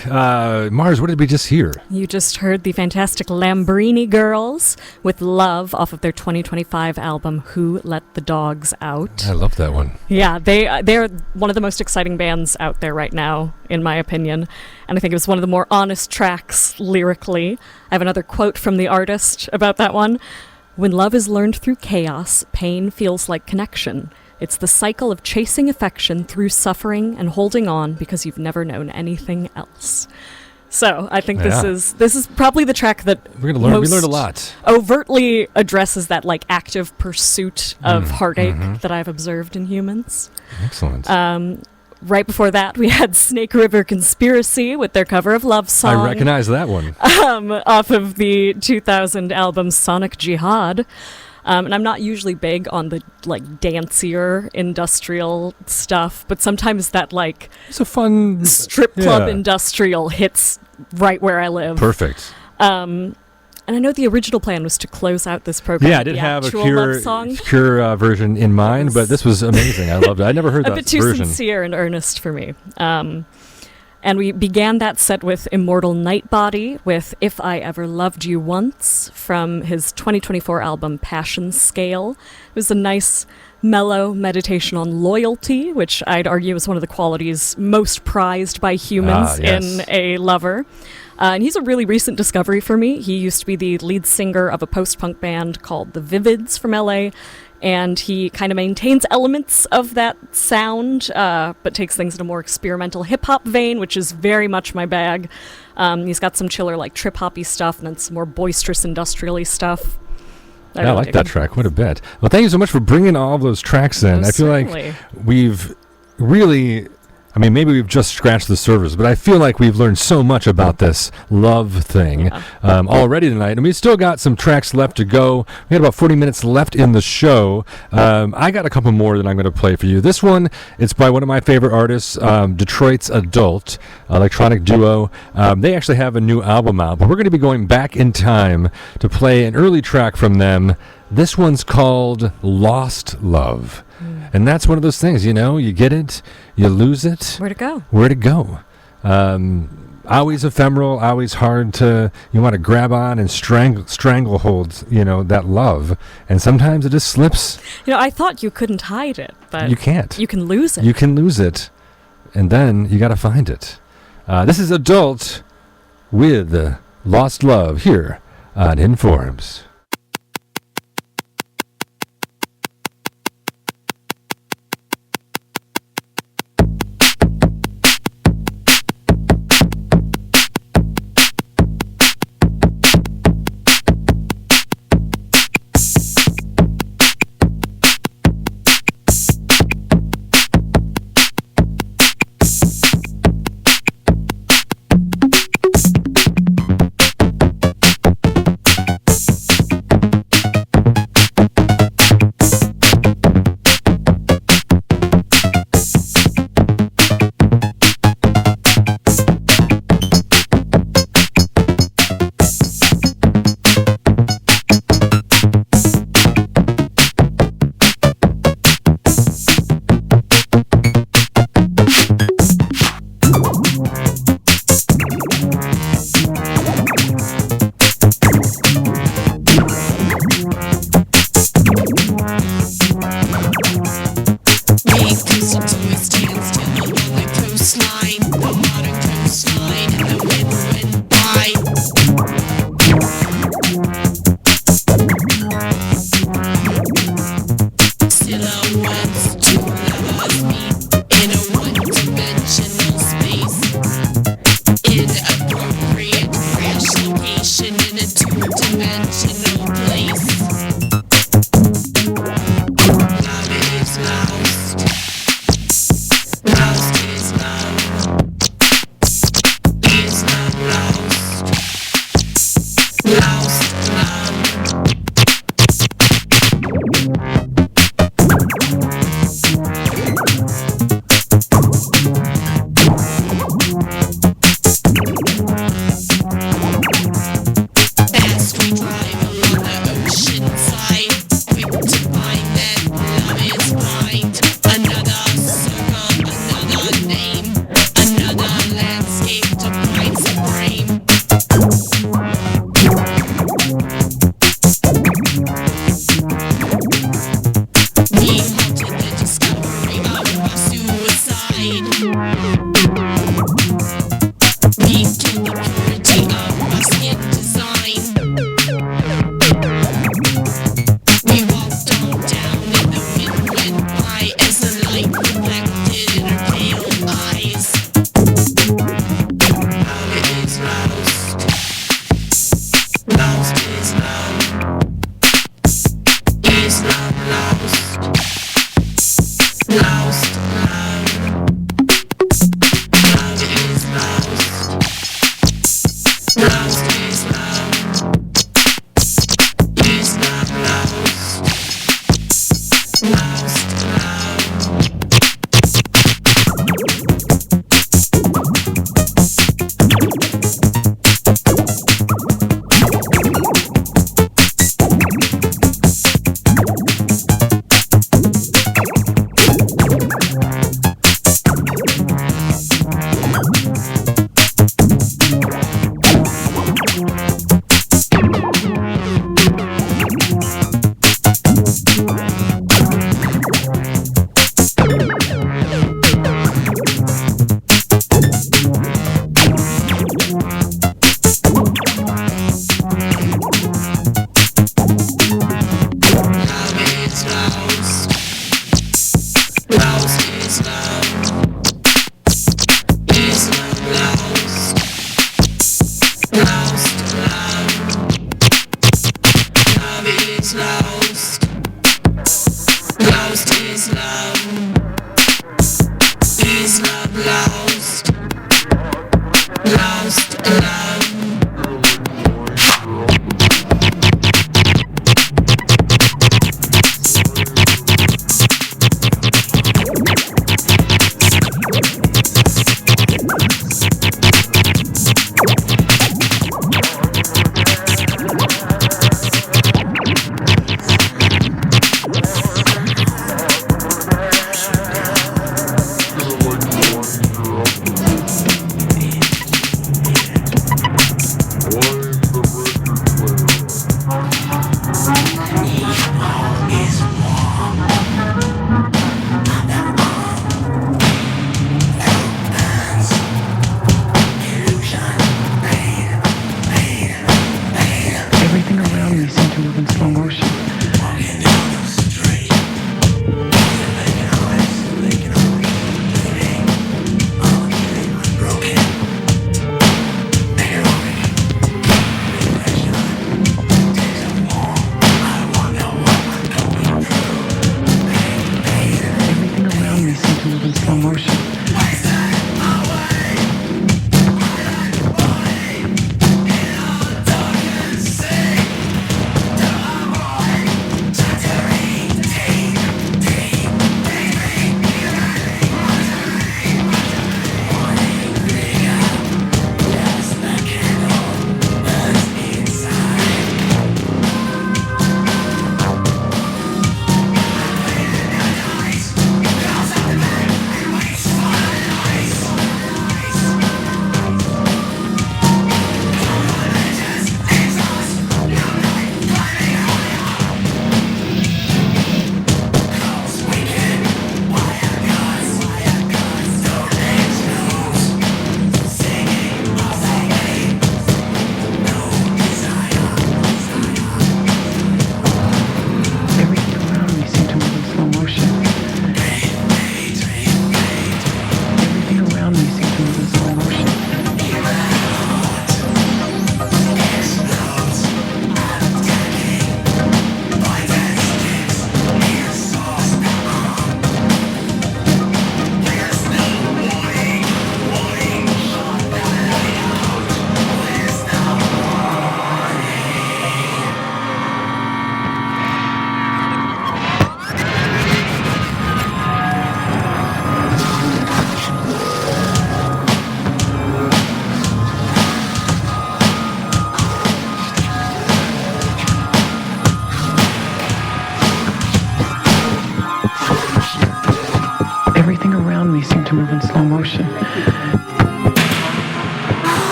Mars, what did we just hear? You just heard the fantastic Lambini Girls with Love off of their 2025 album, Who Let the Dogs Out. I love that one. Yeah, they're one of the most exciting bands out there right now, in my opinion. And I think it was one of the more honest tracks lyrically. I have another quote from the artist about that one. When love is learned through chaos, pain feels like connection. It's the cycle of chasing affection through suffering and holding on because you've never known anything else. So I think this is probably the track that we learned a lot. Overtly addresses that like active pursuit of heartache that I've observed in humans. Excellent. Right before that, we had Snake River Conspiracy with their cover of Lovesong. I recognize that one. Off of the 2000 album Sonic Jihad. And I'm not usually big on the like dancier industrial stuff, but sometimes that like it's a fun strip club industrial hits right where I live. Perfect. And I know the original plan was to close out this program. Yeah, I did have a Cure version in mind, but this was amazing. I loved it. I never heard that version. A bit too sincere and earnest for me. And we began that set with Immortal Nightbody with If I Ever Loved You Once from his 2024 album Passion Scale. It was a nice, mellow meditation on loyalty, which I'd argue is one of the qualities most prized by humans in a lover. And he's a really recent discovery for me. He used to be the lead singer of a post-punk band called The Vivids from LA. And he kind of maintains elements of that sound, but takes things in a more experimental hip-hop vein, which is very much my bag. He's got some chiller, like, trip-hoppy stuff, and then some more boisterous, industrial-y stuff. I like that track. What a bet. Well, thank you so much for bringing all of those tracks in. I feel like we've really... I mean, maybe we've just scratched the surface, but I feel like we've learned so much about this love thing already tonight. And we've still got some tracks left to go. We had about 40 minutes left in the show. I got a couple more that I'm going to play for you. This one, it's by one of my favorite artists, Detroit's Adult, electronic duo. They actually have a new album out, but we're going to be going back in time to play an early track from them. This one's called Lost Love. And that's one of those things, you know, you get it, you lose it. Where to go? Where to go. Always ephemeral, always hard to, you want to grab on and stranglehold, you know, that love. And sometimes it just slips. You know, I thought you couldn't hide it, but you can't. You can lose it. You can lose it, and then you got to find it. This is Adult with Lost Love here on Informs.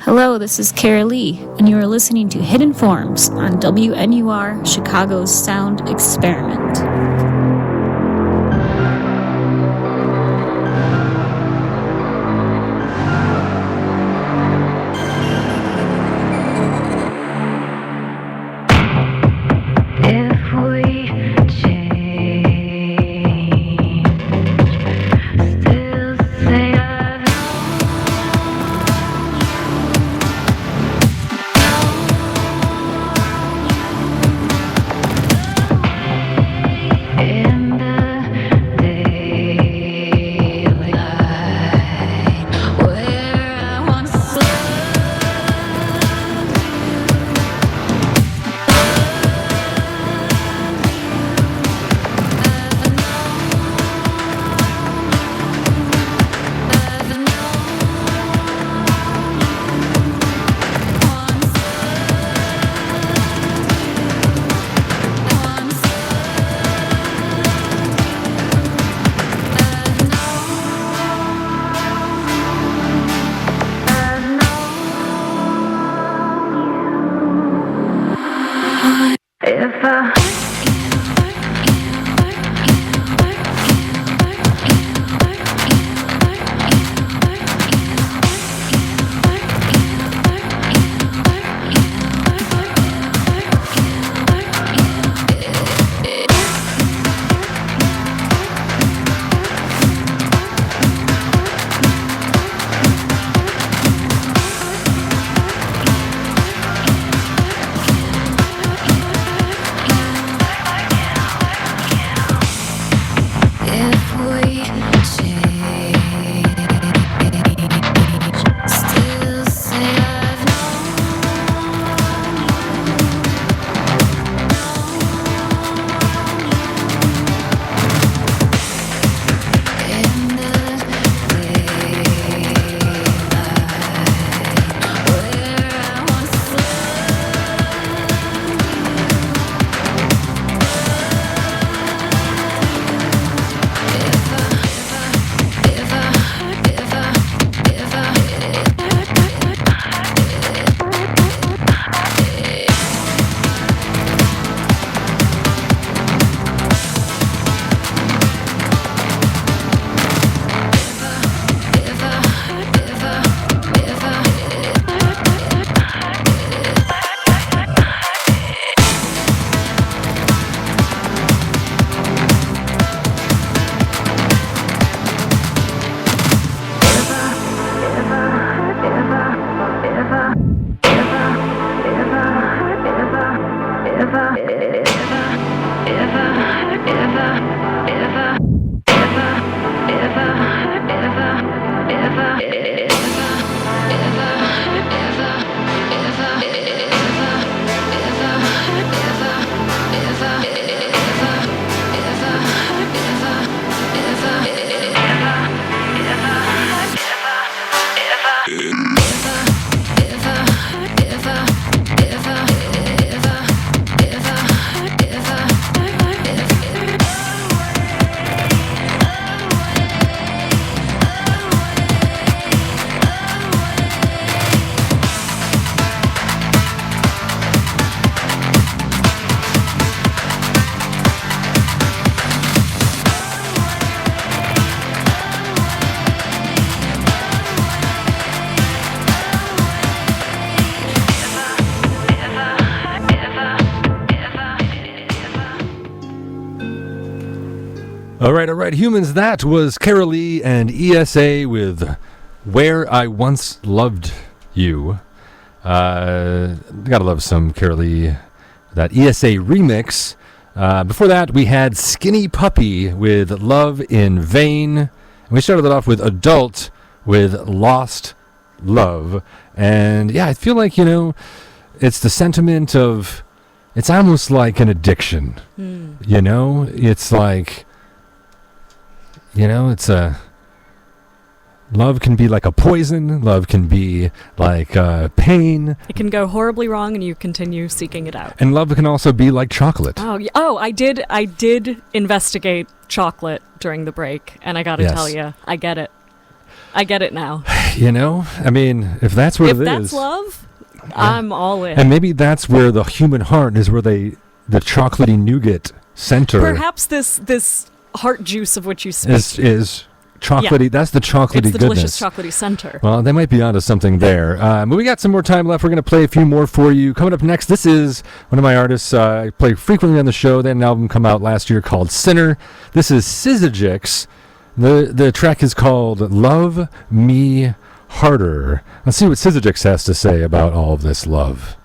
Hello, this is Carrellee, and you are listening to Hidden Forms on WNUR, Chicago's Sound Experiment. All right, humans. That was Carrellee and ESA with Where I Once Loved You. Gotta love some Carrellee, that ESA remix. Before that, we had Skinny Puppy with Love in Vain. And we started it off with Adult with Lost Love. And yeah, I feel like, it's the sentiment of, it's almost like an addiction. It's like, it's a, love can be like a poison. Love can be like pain. It can go horribly wrong, and you continue seeking it out. And love can also be like chocolate. I did investigate chocolate during the break, and I got to tell you, I get it. I get it now. You know, I mean, if that's what If it that's is, love, I'm all in. and maybe that's where the human heart is, where the chocolatey nougat center Perhaps this heart juice of which you speak is chocolatey. Yeah. That's the chocolatey it's the goodness. delicious chocolatey center. Well, they might be onto something there. But we got some more time left. We're going to play a few more for you. Coming up next, this is one of my artists I play frequently on the show. They had an album come out last year called Sinner. This is SYZYGYX. The track is called Love Me Harder. Let's see what SYZYGYX has to say about all of this love.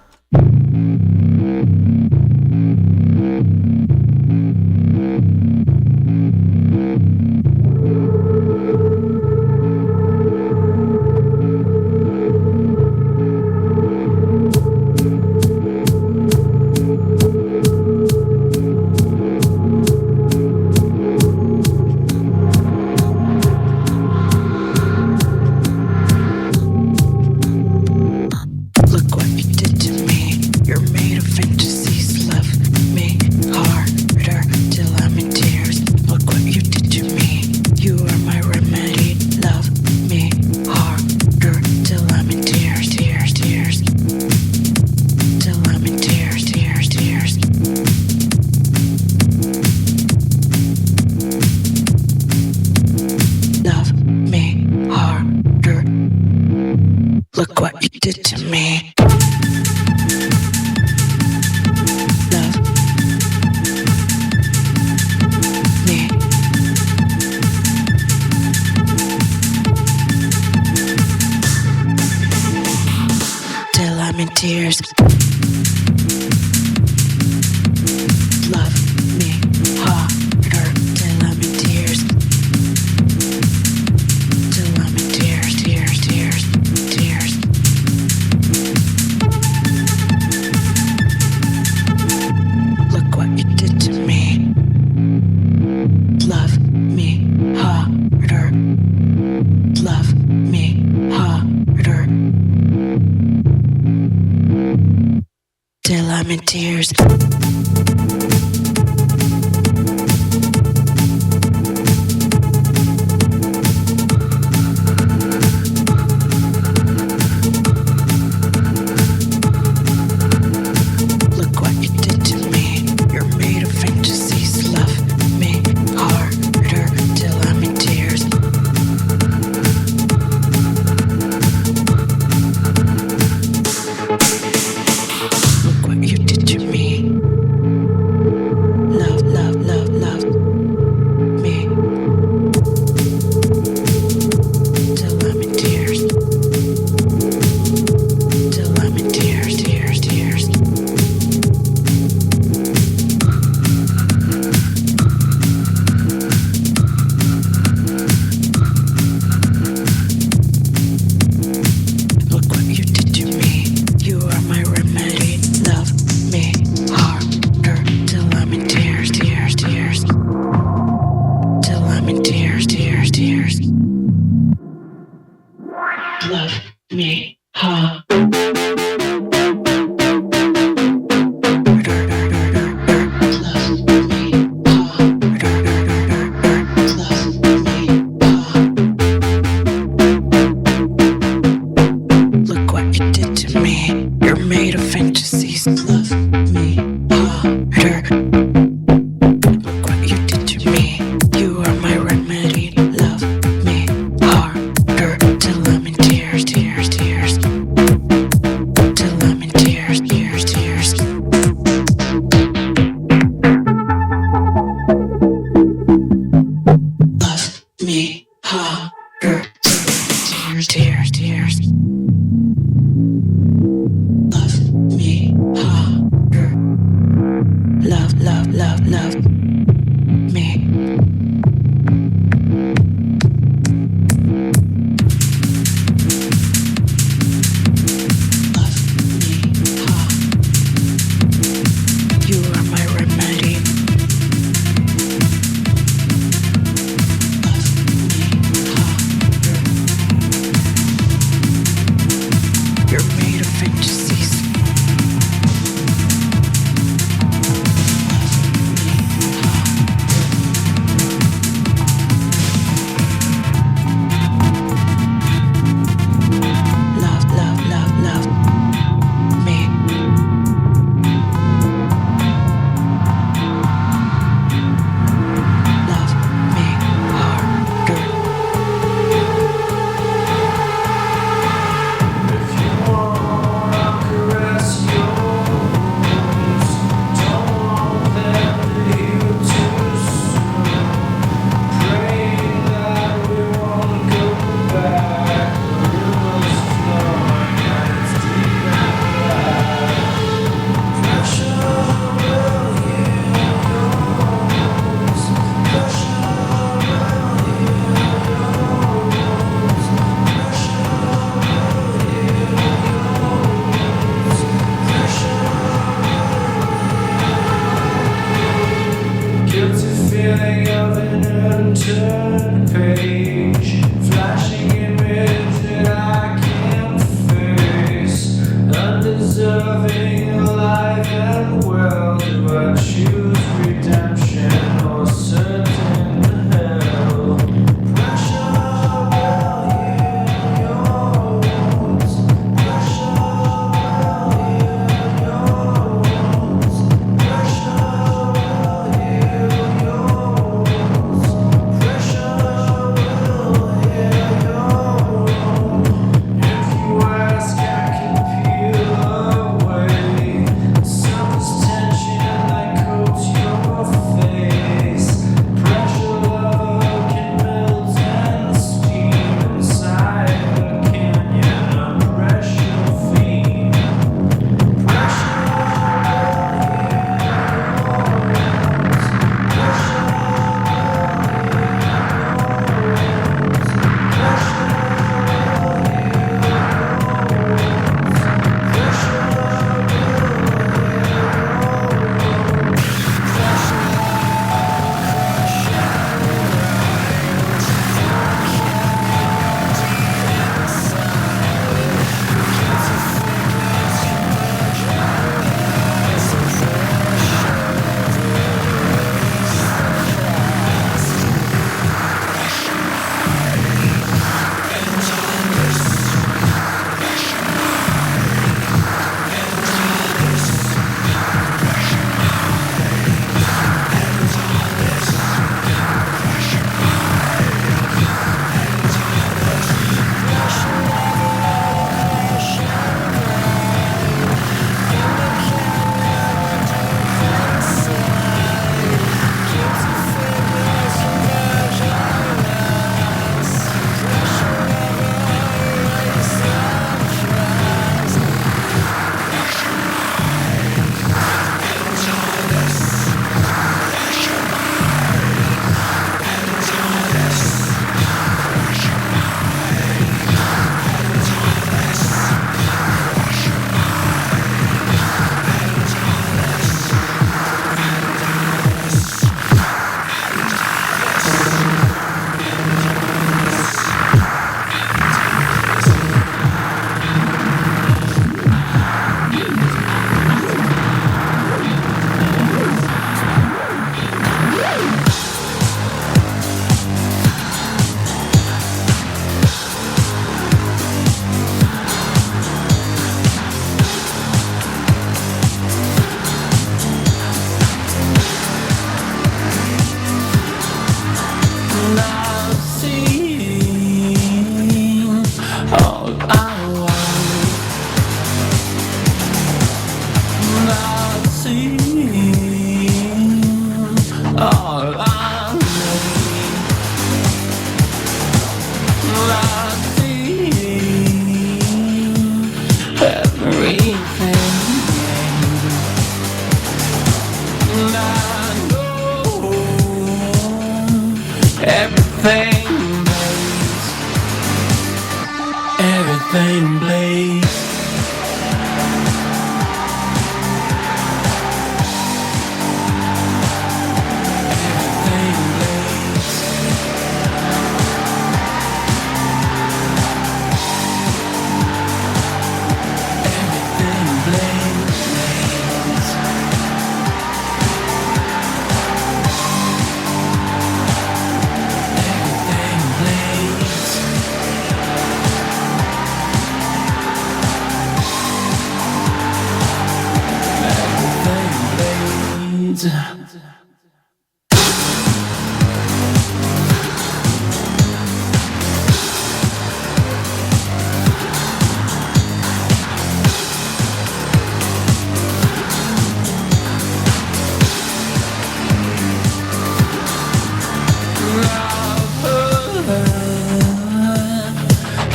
everything blazed.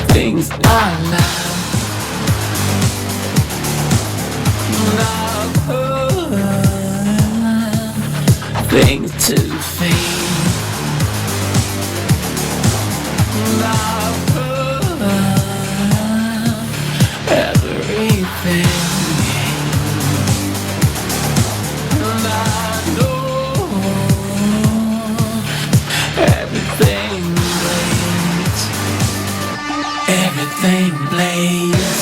Things I love, things to feel. Everything. And I know everything blades. Everything blades.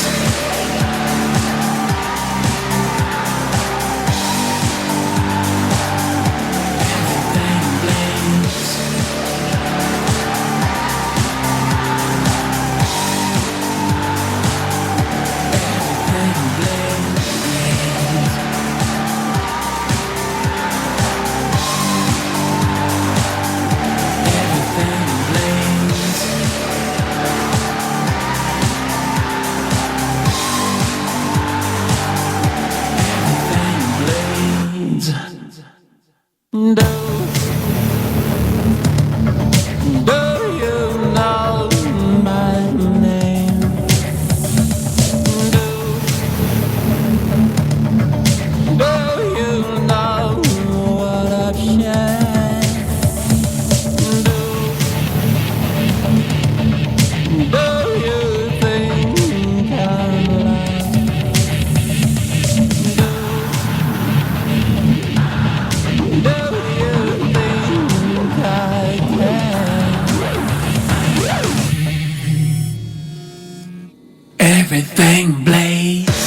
Everything blazed.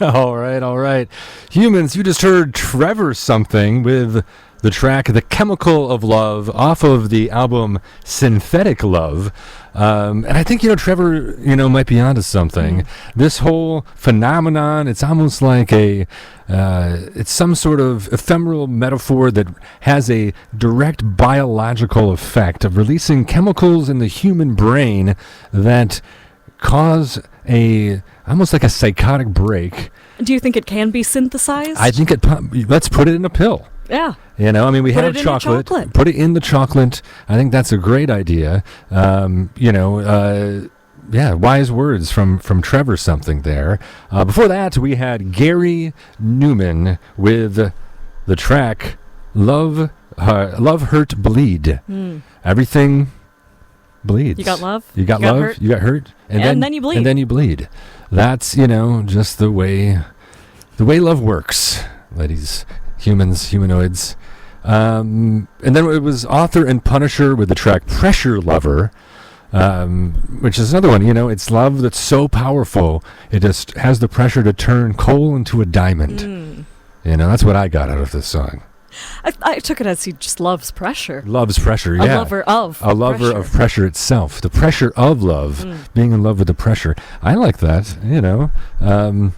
All right. Humans, you just heard Trevor something with the track The Chemical of Love off of the album Synthetic Love. And I think, Trevor, might be onto something. This whole phenomenon, it's almost like it's some sort of ephemeral metaphor that has a direct biological effect of releasing chemicals in the human brain that cause almost like a psychotic break. Do you think it can be synthesized? I think let's put it in a pill. Yeah. We have chocolate. Put it in the chocolate. I think that's a great idea. Wise words from Trevor something there. Before that, we had Gary Numan with the track Love Hurt Bleed. Everything bleeds. You got love? You got love? Hurt. You got hurt? And then you bleed. And then you bleed. That's, just the way love works, ladies, humans, humanoids. And then it was Author and Punisher with the track Pressure Lover, which is another one. It's love that's so powerful, it just has the pressure to turn coal into a diamond. That's what I got out of this song. I took it as he just loves pressure. Loves pressure, yeah. A lover of pressure. Of pressure itself. The pressure of love. Being in love with the pressure. I like that, And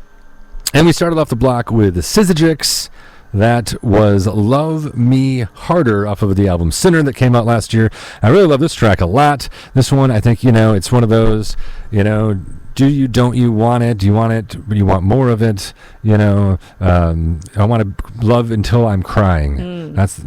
we started off the block with the SYZYGYX. That was Love Me Harder off of the album Sinner that came out last year. I really love this track a lot. This one, I think, it's one of those, do you, don't you want it? Do you want it? Do you want more of it? I want to love until I'm crying. That's,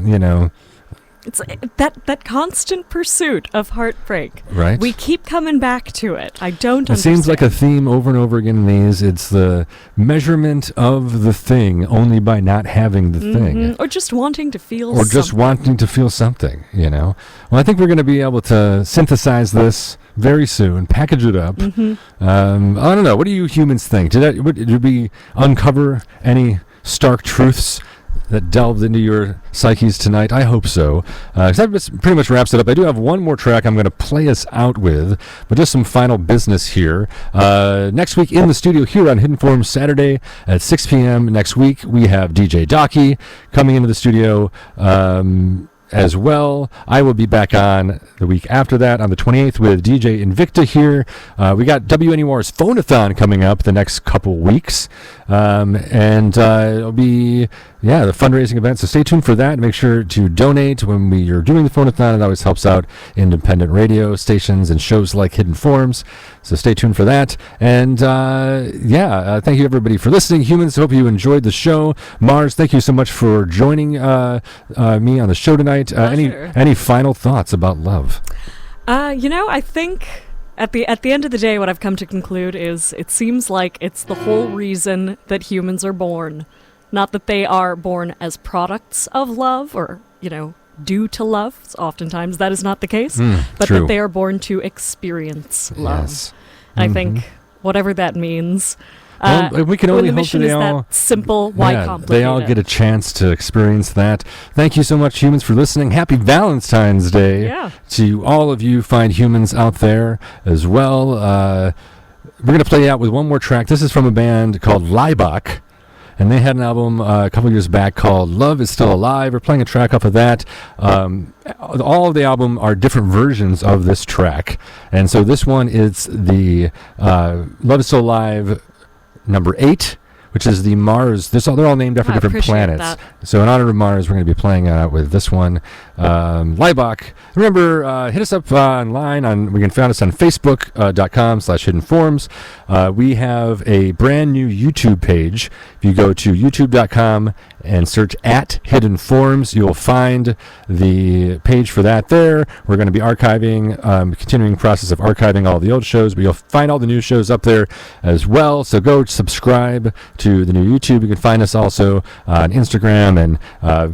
It's that constant pursuit of heartbreak. Right. We keep coming back to it. I don't understand. It seems like a theme over and over again in these. It's the measurement of the thing only by not having the thing. Or just wanting to feel Or just wanting to feel something, Well, I think we're going to be able to synthesize this very soon, package it up. I don't know. What do you humans think? Did we uncover any stark truths that delved into your psyches tonight? I hope so. That pretty much wraps it up. I do have one more track I'm going to play us out with, but just some final business here. Next week in the studio here on Hidden Forums, Saturday at 6 p.m. next week, we have DJ Docky coming into the studio as well. I will be back on the week after that on the 28th with DJ Invicta here. We got WNUR's Phonathon coming up the next couple weeks. And it'll be, the fundraising event. So stay tuned for that. Make sure to donate when we are doing the Phonathon. It always helps out independent radio stations and shows like Hidden Forums. So stay tuned for that. And thank you everybody for listening. Humans, hope you enjoyed the show. Mars, thank you so much for joining me on the show tonight. Any final thoughts about love? I think at the end of the day, what I've come to conclude is it seems like it's the whole reason that humans are born. Not that they are born as products of love or, due to love. Oftentimes that is not the case. But true. that they are born to experience love. Yes. And I think whatever that means. We can only when the hope mission that is that simple, why complicate they all get a chance to experience that. Thank you so much, humans, for listening. Happy Valentine's Day to all of you fine humans out there as well. We're going to play out with one more track. This is from a band called Laibach, and they had an album a couple years back called Love Is Still Alive. We're playing a track off of that. All of the album are different versions of this track, and so this one is the Love Is Still Alive number 8, which is the Mars. They're all named after different planets. That. So in honor of Mars, we're going to be playing with this one. Laibach. Remember, hit us up online. We can find us on Facebook.com/Hidden Forums. We have a brand new YouTube page. If you go to YouTube.com and search @Hidden Forums, you'll find the page for that there. We're going to be archiving, continuing process of archiving all the old shows, but you'll find all the new shows up there as well. So go subscribe to the new YouTube. You can find us also on Instagram and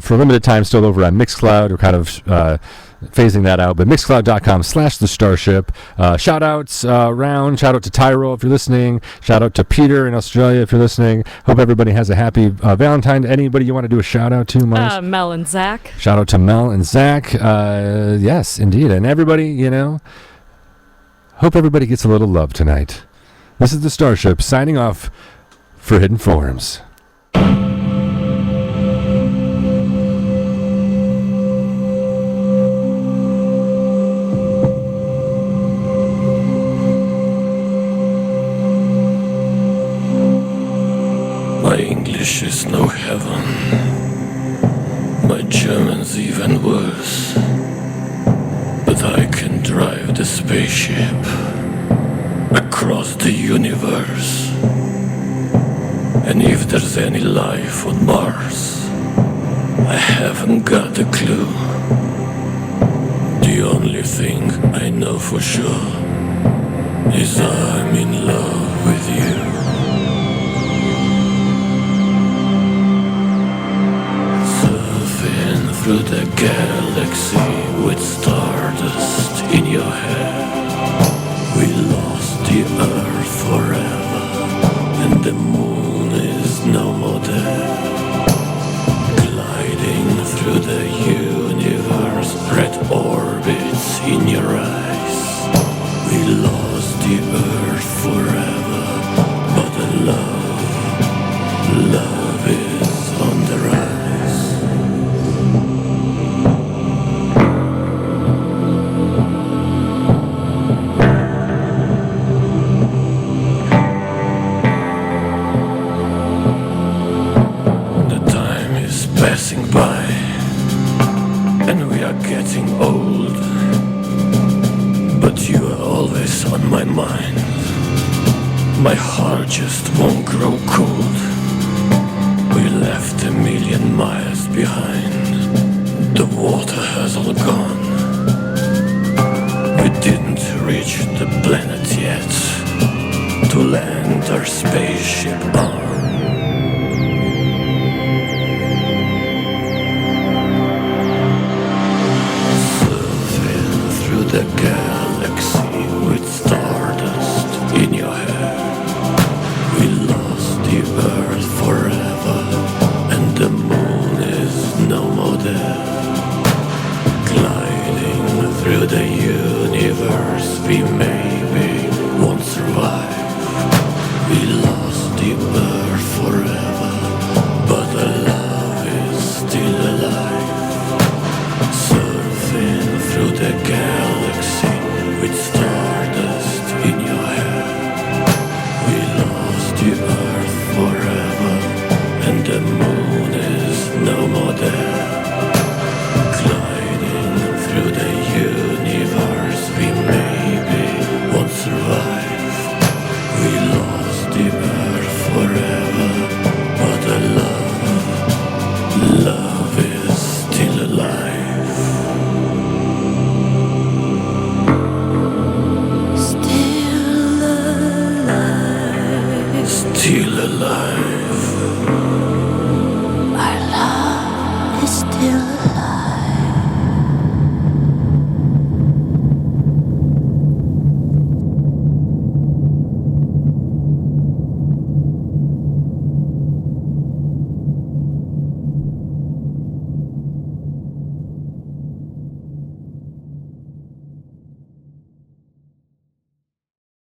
for a limited time still over on Mixcloud. We're kind of phasing that out, but mixcloud.com/the shout outs around. Shout out to Tyro if you're listening. Shout out to Peter in Australia if you're listening. Hope everybody has a happy Valentine. Anybody you want to do a shout out to, Mars? Mel and Zach. Shout out to Mel and Zach. Yes, indeed. And everybody, hope everybody gets a little love tonight. This is the StarShip signing off for Hidden Forums. My English is no heaven. My German's even worse. But I can drive the spaceship across the universe. And if there's any life on Mars, I haven't got a clue. The only thing I know for sure is I'm in love with you. Through the galaxy with stardust in your hair, we lost the earth forever, and the moon is no more there. Gliding through the universe, red orbits in your eyes. We lost the earth forever, but the love is on the rise. By, and we are getting old, but you are always on my mind. My heart just won't grow cold. We left 1,000,000 miles behind. The water has all gone. We didn't reach the planet yet to land our spaceship on. The galaxy with stardust in your hair. We lost the earth forever, and the moon is no more there. Gliding through the universe, we maybe won't survive. We lost the earth forever, but the love is still alive. Surfing through the galaxy with stardust in your hair. We lost the earth forever, and the moon is no more there. Gliding through the universe, we maybe won't survive. We lost the earth forever, but the love is still alive. Still alive.